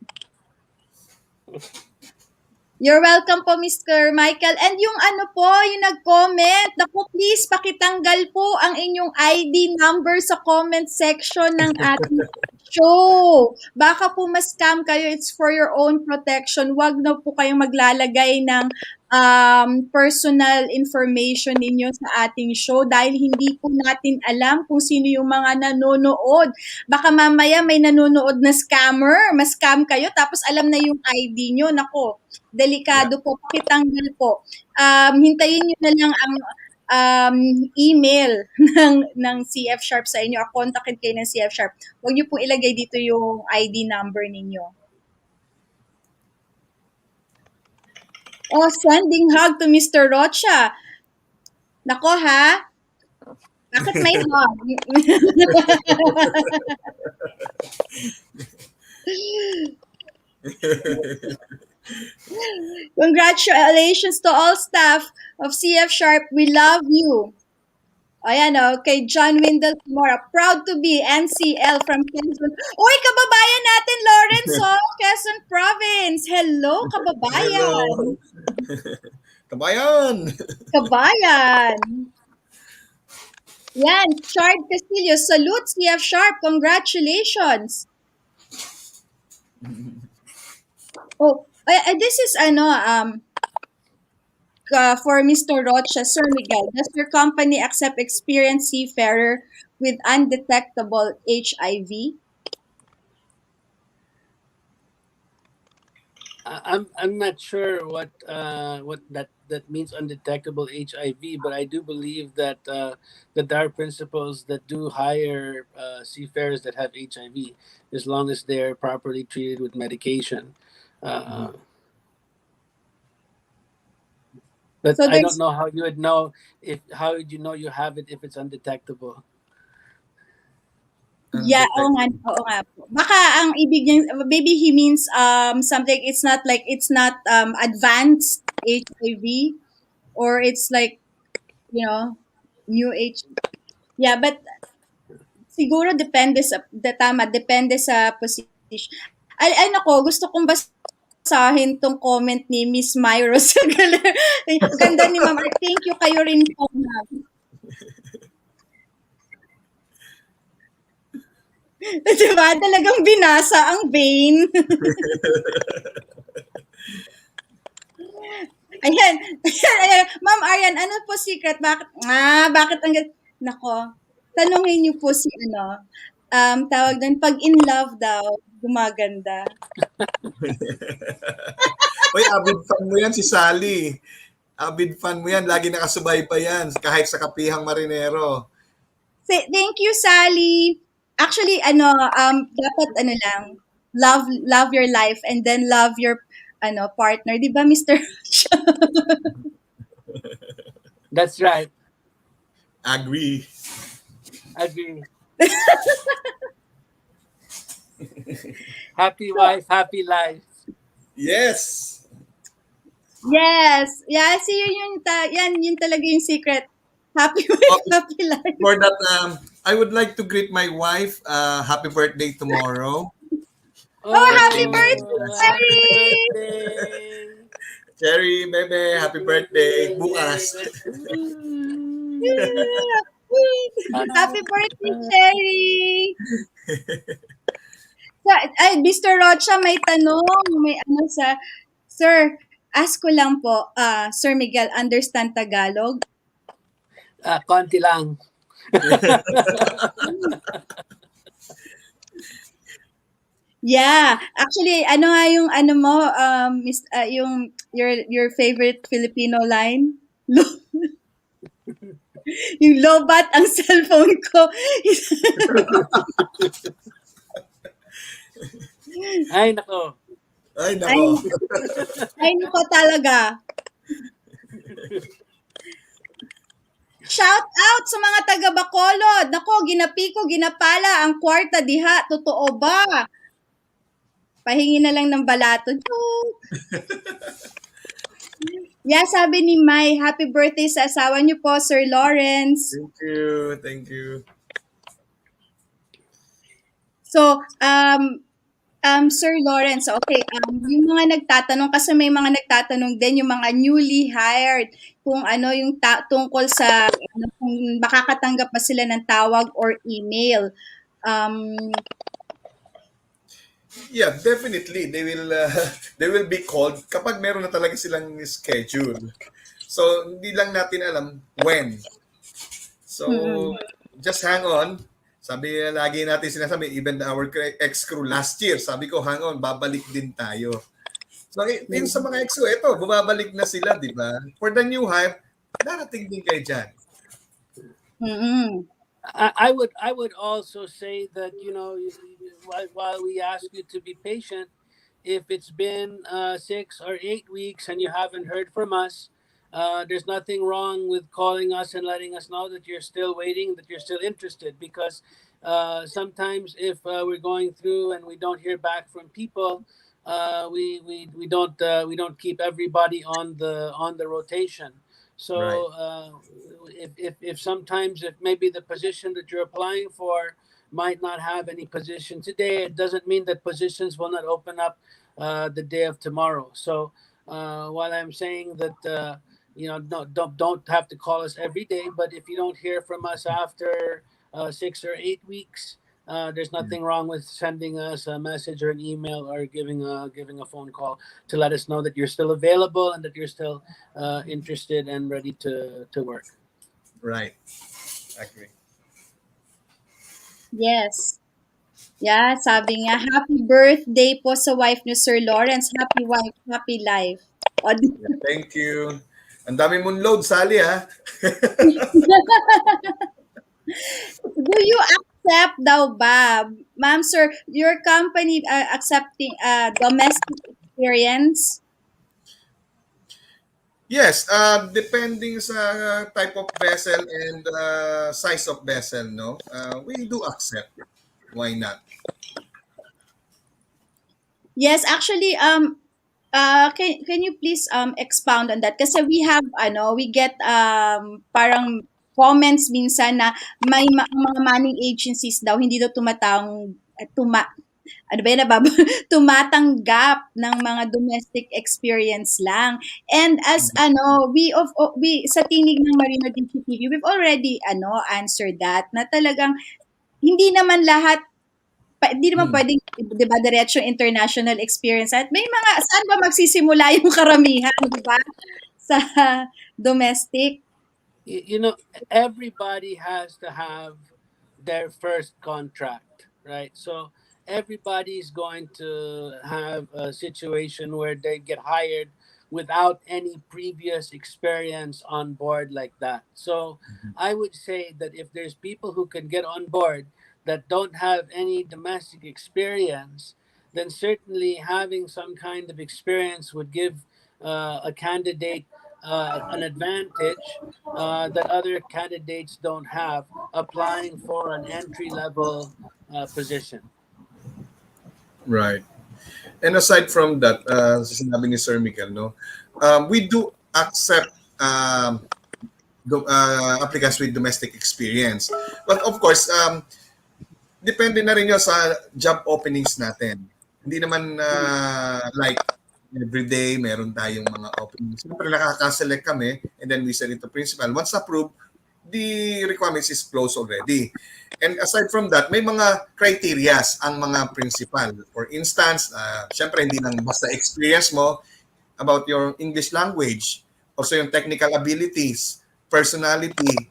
S4: You're welcome po, Mr. Michael. And yung ano po, yung nag-comment, naku, please, pakitanggal po ang inyong ID number sa comment section ng ating show. Baka po ma-scam kayo. It's for your own protection. Huwag na po kayong maglalagay ng personal information ninyo sa ating show dahil hindi po natin alam kung sino yung mga nanonood. Baka mamaya may nanonood na scammer, ma-scam kayo tapos alam na yung ID nyo. Nako, delikado po, pakitanggal po. Hintayin nyo na lang ang email ng CF Sharp sa inyo, kontakin kayo ng CF Sharp. Huwag nyo pong ilagay dito yung ID number ninyo. Oh, sending hug to Mr. Rocha. Nako ha? Bakit may hug? Congratulations to all staff of CF Sharp. We love you. Ayan o, kay John Windel Mora. Proud to be NCL from Quezon. Uy, kababayan natin, Lawrence, Quezon Province. Hello, kababayan.
S5: Hello. Kabayan!
S4: Kabayan. Yan, Chard Castillo. Salute, CF Sharp. Congratulations. Oh, this is for Mr. Rocha. Sir Miguel, does your company accept experienced seafarer with undetectable HIV?
S1: I'm not sure what that means, undetectable HIV, but I do believe that that there are principles that do hire seafarers that have HIV as long as they're properly treated with medication. But
S4: So
S1: I don't
S4: there's,
S1: know how you would know how would you know you have it if it's undetectable.
S4: yeah, oo nga po. Baka ang ibig niya, maybe he means something, it's not advanced HIV, or it's like, new age. Yeah, but siguro depende sa position. Ay nako, gusto kong basahin tong comment ni Miss Myro. Ganda ni Ma'am. Thank you, kayo rin po, ma'am. Diba? Talagang binasa ang vein. Ayan. Ma'am Arian, ano po secret? Bakit nako, tanungin niyo po si tawag doon, pag in love daw, gumaganda.
S5: Uy, avid fan mo yan si Sally. Avid fan mo yan. Lagi nakasubay pa yan. Kahit sa kapihang marinero.
S4: Thank you, Sally. Actually, dapat lang, love your life and then love your partner. Di ba, Mr.
S1: That's right.
S5: Agree.
S1: Happy wife, happy life.
S5: Yes.
S4: Yes. Yeah, see, yun talaga yung secret. Happy wife, happy life.
S5: For that, I would like to greet my wife. Happy birthday tomorrow.
S4: Oh, happy birthday,
S1: Happy
S4: Cherry!
S1: birthday.
S5: Cherry, bebe, happy birthday. Bukas.
S4: Happy birthday, Cherry! Mr. Rocha, may tanong. May Sir, ask ko lang po, Sir Miguel, understand Tagalog?
S1: Konti lang.
S4: Yeah, actually, ano nga yung mo, yung your favorite Filipino line? Yung lobat ang cellphone ko.
S1: Ay, nako.
S5: Ay, nako.
S4: Ay, nako talaga. Shout out sa mga taga Bacolod. Nako, ginapiko, ginapala ang kwarta diha. Totoo ba? Pahingi na lang ng balato. Yeah, sabi ni Mai, happy birthday sa asawa niyo po, Sir Lawrence.
S5: Thank you. Thank you.
S4: So, Sir Lawrence, okay, yung mga nagtatanong, kasi may mga nagtatanong din, yung mga newly hired, kung ano yung tungkol sa, ano, kung makakatanggap ba sila ng tawag or email. Um,
S5: Yeah, definitely they will be called kapag meron na talaga silang schedule. So hindi lang natin alam when. So
S4: mm,
S5: just hang on. Sabi lagi natin sinasabi, even our ex-crew last year, sabi ko hang on, babalik din tayo. So yung sa mga ex-crew, ito, bumabalik na sila, di ba? For the new hire, darating din kayo dyan.
S4: mm,
S1: I would also say that, while we ask you to be patient, if it's been 6 or 8 weeks and you haven't heard from us, there's nothing wrong with calling us and letting us know that you're still waiting, that you're still interested. Because sometimes if we're going through and we don't hear back from people, we don't keep everybody on the rotation.
S5: Right.
S1: So if sometimes, if maybe the position that you're applying for might not have any position today, it doesn't mean that positions will not open up the day of tomorrow. So while I'm saying that no, don't have to call us every day, but if you don't hear from us after 6 or 8 weeks, there's nothing wrong with sending us a message or an email or giving a phone call to let us know that you're still available and that you're still interested and ready to work.
S5: Right. Agree.
S4: yes. Yeah, sabi nga, happy birthday po sa wife ni Sir Lawrence. Happy wife, happy life. O,
S5: Yeah, thank you. Ang dami mong load, Sally, ha?
S4: do you accept daw ba, ma'am, sir, your company accepting domestic experience?
S5: Yes, depending sa type of vessel and size of vessel, no? We do accept. Why not?
S4: Yes, actually, can you please expound on that? Kasi we get parang comments minsan na may mga manning agencies daw hindi daw ano ba yun, tumatanggap ng mga domestic experience lang. And as we sa tinig ng Marino DCTV, we've already answered that na talagang hindi naman lahat hindi naman
S5: Hmm.
S4: pwedeng, 'di ba, diretso international experience at may mga saan ba magsisimula yung karamihan, 'di ba? Sa domestic.
S1: Everybody has to have their first contract, right? So everybody's going to have a situation where they get hired without any previous experience on board like that. So I would say that if there's people who can get on board that don't have any domestic experience, then certainly having some kind of experience would give a candidate an advantage that other candidates don't have applying for an entry level position.
S5: Right. And aside from that, sinabi ni Sir Miguel, no, we do accept applicants with domestic experience. But of course, depende na rin yun sa job openings natin. Hindi naman like every day meron tayong mga openings. Siyempre nakaka-select kami and then we send it to principal. Once approved, the requirements is closed already. And aside from that, may mga criterias ang mga principal. For instance, syempre hindi lang basta experience mo about your English language, also yung technical abilities, personality.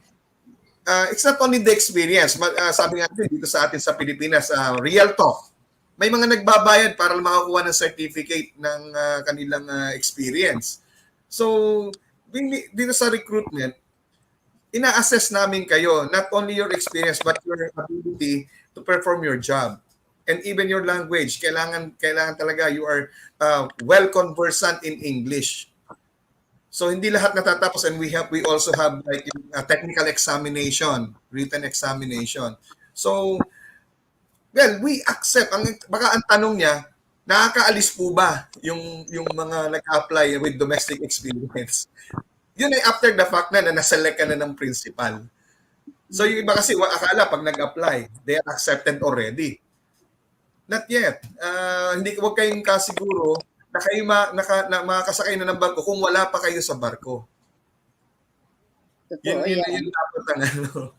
S5: It's not only the experience, but sabi nga dito sa atin sa Pilipinas, real talk. May mga nagbabayad para makakuha ng certificate ng kanilang experience. So, dito sa recruitment, ina-assess namin kayo, not only your experience, but your ability to perform your job. And even your language, kailangan talaga you are well conversant in English. So hindi lahat natatapos and we also have like a technical examination, written examination. So well, we accept baka ang tanong niya, nakakaalis po ba yung mga nag-apply with domestic experience? Yun ay after the fact na na-select ka na ng principal. So yung iba kasi akala pag nag-apply, they are accepted already. Not yet. Huwag kayong kasiguro na kayo makakasakay na ng barko kung wala pa kayo sa barko. Yun,
S4: Totoo
S5: yun,
S4: yan.
S5: yun dapat ang ano.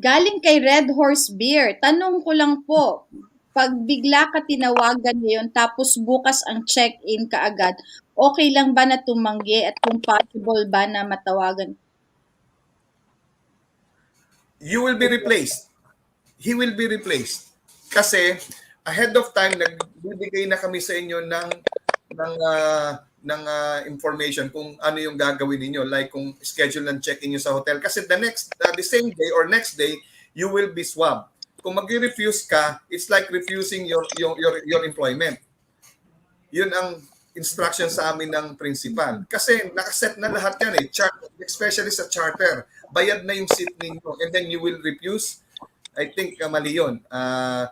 S4: Galing kay Red Horse Beer, tanong ko lang po, pag bigla ka tinawagan ngayon tapos bukas ang check-in kaagad, okay lang ba na tumanggi at kung possible ba na matawagan?
S5: You will be replaced. He will be replaced. Kasi ahead of time nagbibigay na kami sa inyo ng information kung ano yung gagawin niyo, like kung schedule ng check-in niyo sa hotel, kasi the same day or next day you will be swabbed. Kung mag-refuse ka, it's like refusing your employment. Yun ang instruction sa amin ng principal. Kasi nakaset na lahat yan eh. Especially sa charter. Bayad na yung seat ninyo and then you will refuse. I think mali yun.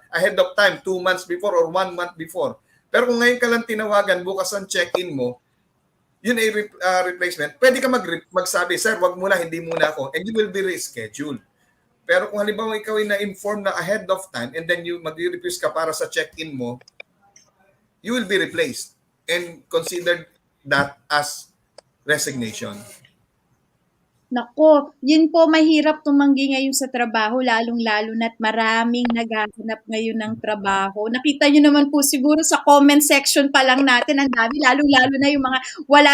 S5: Ahead of time, 2 months before or 1 month before. Pero kung ngayon ka lang tinawagan, bukas ang check-in mo, yun ay replacement, pwede ka magsabi, sir, wag muna, hindi muna ako, and you will be rescheduled. Pero kung halimbawa ikaw ay na-inform na ahead of time and then you mag-refuse ka para sa check-in mo, you will be replaced and considered that as resignation.
S4: Nako, yun po mahirap tumanggi ngayon sa trabaho, lalong-lalo na't maraming naghahanap ngayon ng trabaho. Nakita nyo naman po siguro sa comment section pa lang natin, ang dami, lalong-lalo na yung mga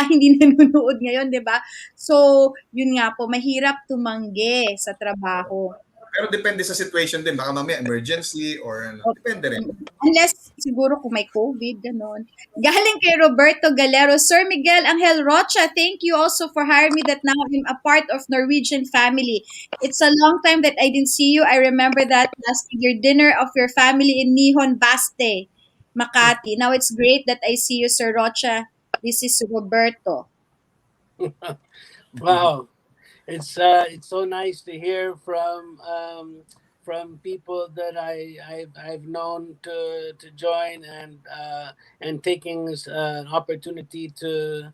S4: hindi nanonood ngayon, di ba? So, yun nga po, mahirap tumanggi sa trabaho.
S5: Pero depende sa situation din. Baka mamaya emergency or ano. Depende rin.
S4: Unless siguro kung may COVID, gano'n. Galing kay Roberto Galero, Sir Miguel Angel Rocha, thank you also for hiring me that now I'm a part of Norwegian family. It's a long time that I didn't see you. I remember that last year dinner of your family in Nihon Baste, Makati. Now it's great that I see you, Sir Rocha. This is Roberto.
S1: Wow. It's so nice to hear from people that I've known to join and taking an opportunity to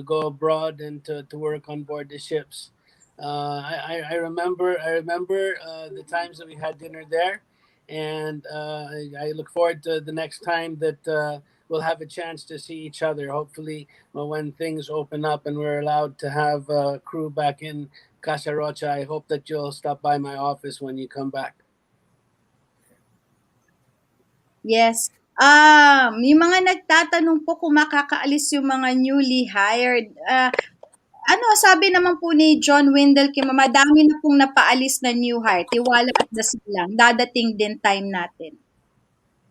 S1: go abroad and to work on board the ships. I remember the times that we had dinner there, and I look forward to the next time that we'll have a chance to see each other. Hopefully, when things open up and we're allowed to have a crew back in Casa Rocha, I hope that you'll stop by my office when you come back.
S4: Yes. Yung mga nagtatanong po kung makakaalis yung mga newly hired. Sabi naman po ni John Windel, madami na pong napaalis na new hire. Tiwala at dasal lang. Dadating din time natin.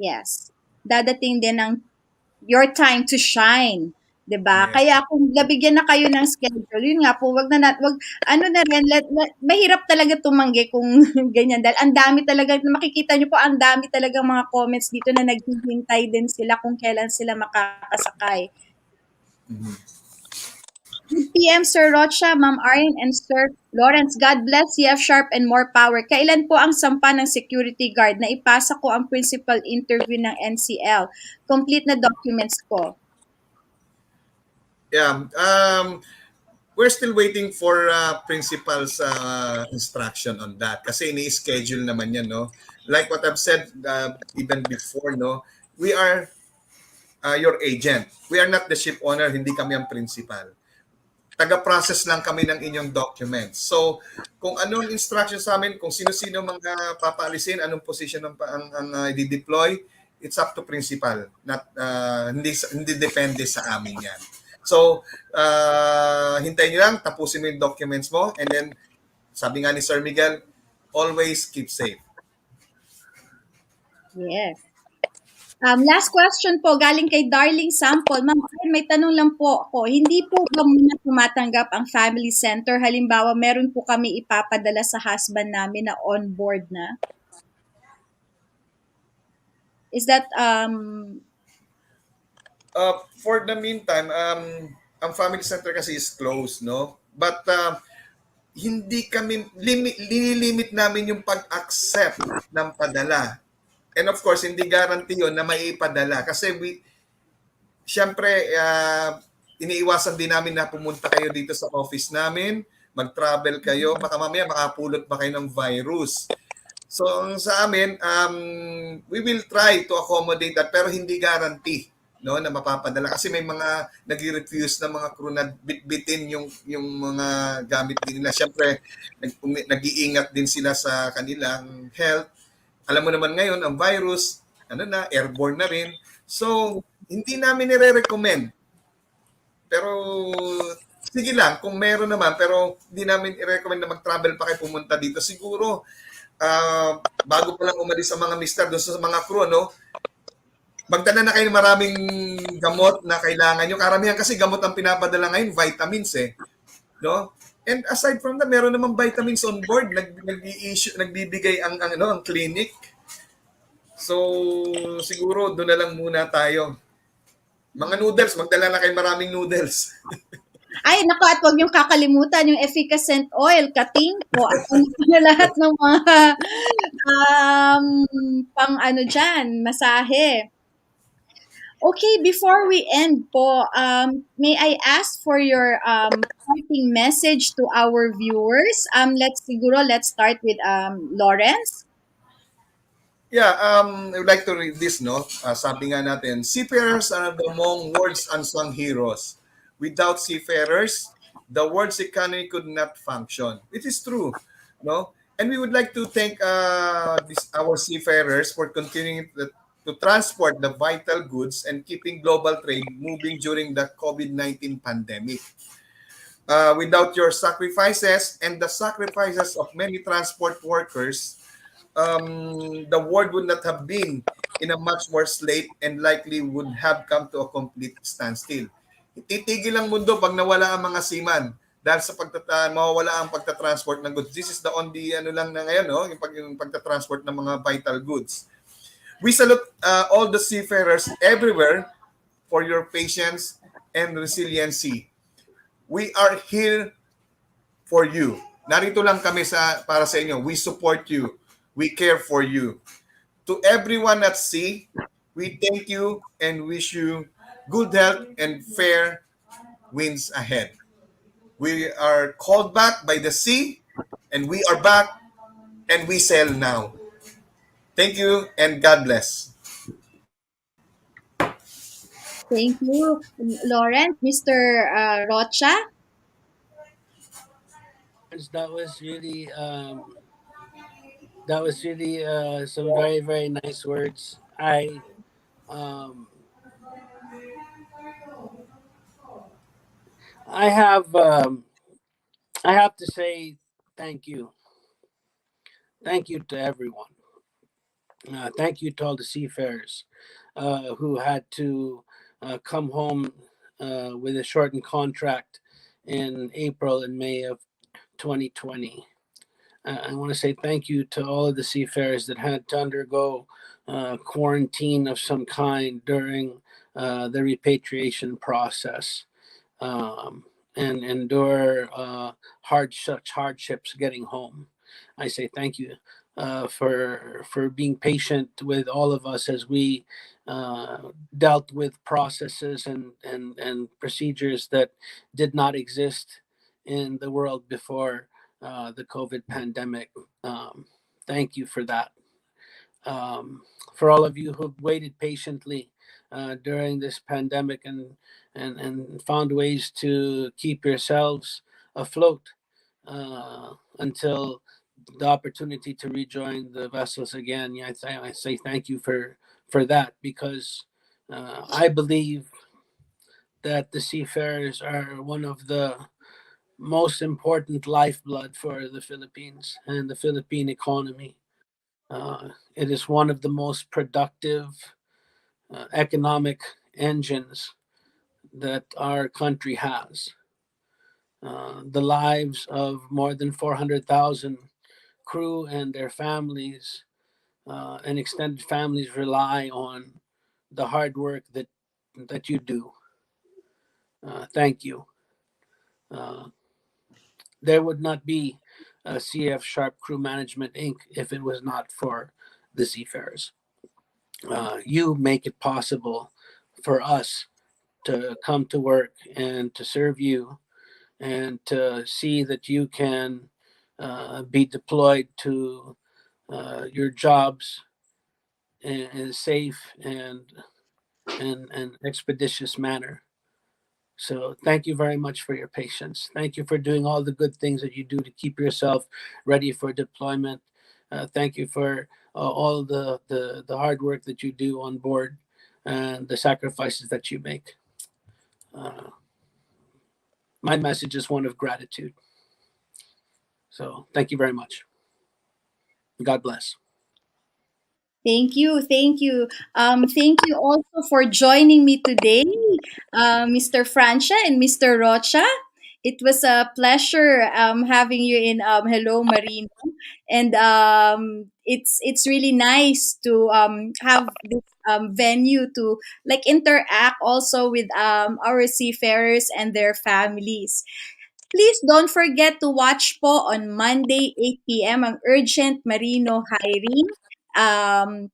S4: Yes. Dadating din ang your time to shine. 'Di ba?
S5: Yes.
S4: Kaya kung nabigyan na kayo ng schedule, yun nga po, mahirap talaga tumanggi kung ganyan. Dahil ang dami talaga, makikita nyo po, ang dami talagang mga comments dito na naghihintay din sila kung kailan sila makakasakay. PM Sir Rocha, Ma'am Aryan, and Sir Lawrence, God bless, CF Sharp, and more power. Kailan po ang sampa ng security guard? Naipasa ko ang principal interview ng NCL. Complete na documents ko.
S5: Yeah. We're still waiting for principal's instruction on that. Kasi ini-schedule naman yan, no? Like what I've said even before, no? We are your agent. We are not the ship owner, hindi kami ang principal. Taga-process lang kami ng inyong documents. So, kung anong instruction sa amin, kung sino-sino mga papaalisin, anong position ang i-deploy, it's up to principal. Hindi depende sa amin yan. So, hintayin nyo lang, tapusin mo yung documents mo, and then, sabi nga ni Sir Miguel, always keep safe.
S4: Yes. Last question po, galing kay Darling Sample. Ma'am, may tanong lang po ako. Hindi po ba muna tumatanggap ang family center? Halimbawa, meron po kami ipapadala sa husband namin na on board na? Is that,
S5: for the meantime, ang family center kasi is closed, no? But hindi kami, linilimit namin yung pag-accept ng padala. And of course, hindi guarantee yun na may ipadala. Kasi siyempre, iniiwasan din namin na pumunta kayo dito sa office namin, mag-travel kayo, baka mamaya makapulot pa kayo ng virus. So sa amin, we will try to accommodate that pero hindi guarantee no na mapapadala kasi may mga nag-refuse na mga crew na bitbitin yung mga gamit din nila. Syempre nag-iingat din sila sa kanilang health. Alam mo naman ngayon ang virus airborne na rin. So hindi namin nire-recommend. Pero sige lang kung meron naman pero hindi namin i-recommend na mag-travel pa kayo pumunta dito. Siguro bago pa lang umalis sa mga mister doon sa mga crew, no? Magdala na kayo ng maraming gamot na kailangan nyo. Karamihan kasi gamot ang pinapadala ngayon, vitamins no? And aside from that, meron namang vitamins on board. Nagbibigay ang clinic. So, siguro doon na lang muna tayo. Mga noodles, magdala na kayo maraming noodles.
S4: Ay, naku, at huwag niyong kakalimutan yung efficacent oil, katingko, at lahat ng mga pang ano dyan, masahe. Okay, before we end po, may I ask for your parting message to our viewers? Let's start with Lawrence.
S5: Yeah, I would like to read this, no? Sabi nga natin, seafarers are among world's unsung heroes. Without seafarers, the world's economy could not function. It is true, no? And we would like to thank our seafarers for continuing to transport the vital goods and keeping global trade moving during the COVID-19 pandemic. Without your sacrifices and the sacrifices of many transport workers, the world would not have been in a much worse state and likely would have come to a complete standstill. Titigil ang mundo pag nawala ang mga seaman dahil sa mawawala ang pagta-transport ng goods. This is the only lang na ngayon, no? Yung pagta-transport ng mga vital goods. We salute all the seafarers everywhere for your patience and resiliency. We are here for you. Narito lang kami para sa inyo. We support you. We care for you. To everyone at sea, we thank you and wish you good health and fair winds ahead. We are called back by the sea, and we are back, and we sail now. Thank you, and God bless.
S4: Thank you, Lawrence. Mr. Rocha?
S1: That was really some very, very nice words. Um, I have to say thank you to everyone. Thank you to all the seafarers who had to come home with a shortened contract in April and May of 2020. I want to say thank you to all of the seafarers that had to undergo quarantine of some kind during the repatriation process and endure such hardships getting home. I say thank you for being patient with all of us as we dealt with processes and procedures that did not exist in the world before the COVID pandemic. Thank you for that. For all of you who've waited patiently during this pandemic and found ways to keep yourselves afloat until the opportunity to rejoin the vessels again. Yeah, I say thank you for that because I believe that the seafarers are one of the most important lifeblood for the Philippines and the Philippine economy. It is one of the most productive economic engines that our country has. The lives of more than 400,000 crew and their families and extended families rely on the hard work that you do. Thank you. There would not be CF Sharp Crew Management Inc. if it was not for the seafarers. You make it possible for us to come to work and to serve you and to see that you can be deployed to your jobs in a safe and expeditious manner. So thank you very much for your patience. Thank you for doing all the good things that you do to keep yourself ready for deployment. Thank you for all the hard work that you do on board and the sacrifices that you make. My message is one of gratitude. So thank you very much. God bless.
S4: Thank you, thank you. Thank you also for joining me today, Mr. Francia and Mr. Rocha. It was a pleasure having you in Hello Marino, and it's really nice to have this venue to like interact also with our seafarers and their families. Please don't forget to watch po on Monday 8 p.m. ang Urgent Marino Hiring. Um,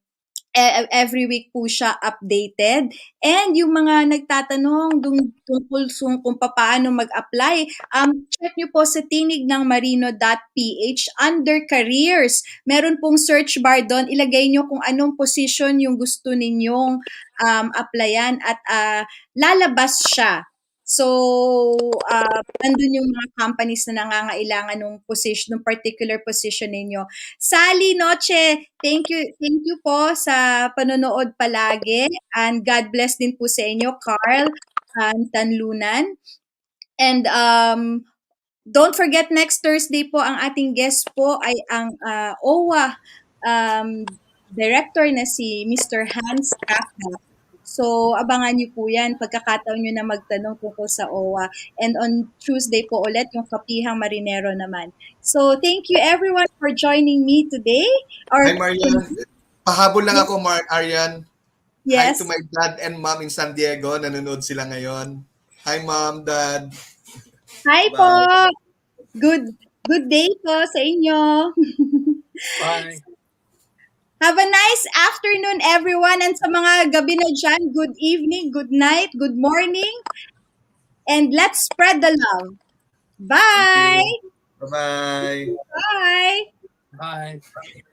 S4: every week po siya updated. And yung mga nagtatanong tungkol kung paano mag-apply, check nyo po sa tinig ng marino.ph under careers. Meron pong search bar doon. Ilagay nyo kung anong position yung gusto ninyong applyan at lalabas siya. So, nandun yung mga companies na nangangailangan ng position, ng particular position ninyo. Sally Noche, thank you po sa panonood palagi, and God bless din po sa inyo, Carl and Tanlunan. And don't forget, next Thursday po ang ating guest po ay ang OWA director na si Mr. Hans Kafka. So, abangan niyo po yan. Pagkakataon niyo na magtanong tungkol sa OWA. And on Tuesday po ulit, yung Kapihang Marinero naman. So, thank you everyone for joining me today.
S5: Hi, Marian. Pahabol lang
S4: Yes.
S5: ako, Arian. Hi
S4: Yes.
S5: to my dad and mom in San Diego. Nanonood sila ngayon. Hi, mom, dad.
S4: Hi po.
S5: Bye.
S4: Good day po sa inyo.
S1: Bye.
S4: Have a nice afternoon, everyone. And sa mga gabi na dyan, good evening, good night, good morning. And let's spread the love.
S5: Thank
S4: Bye.
S5: you. Bye-bye.
S4: Bye.
S1: Bye.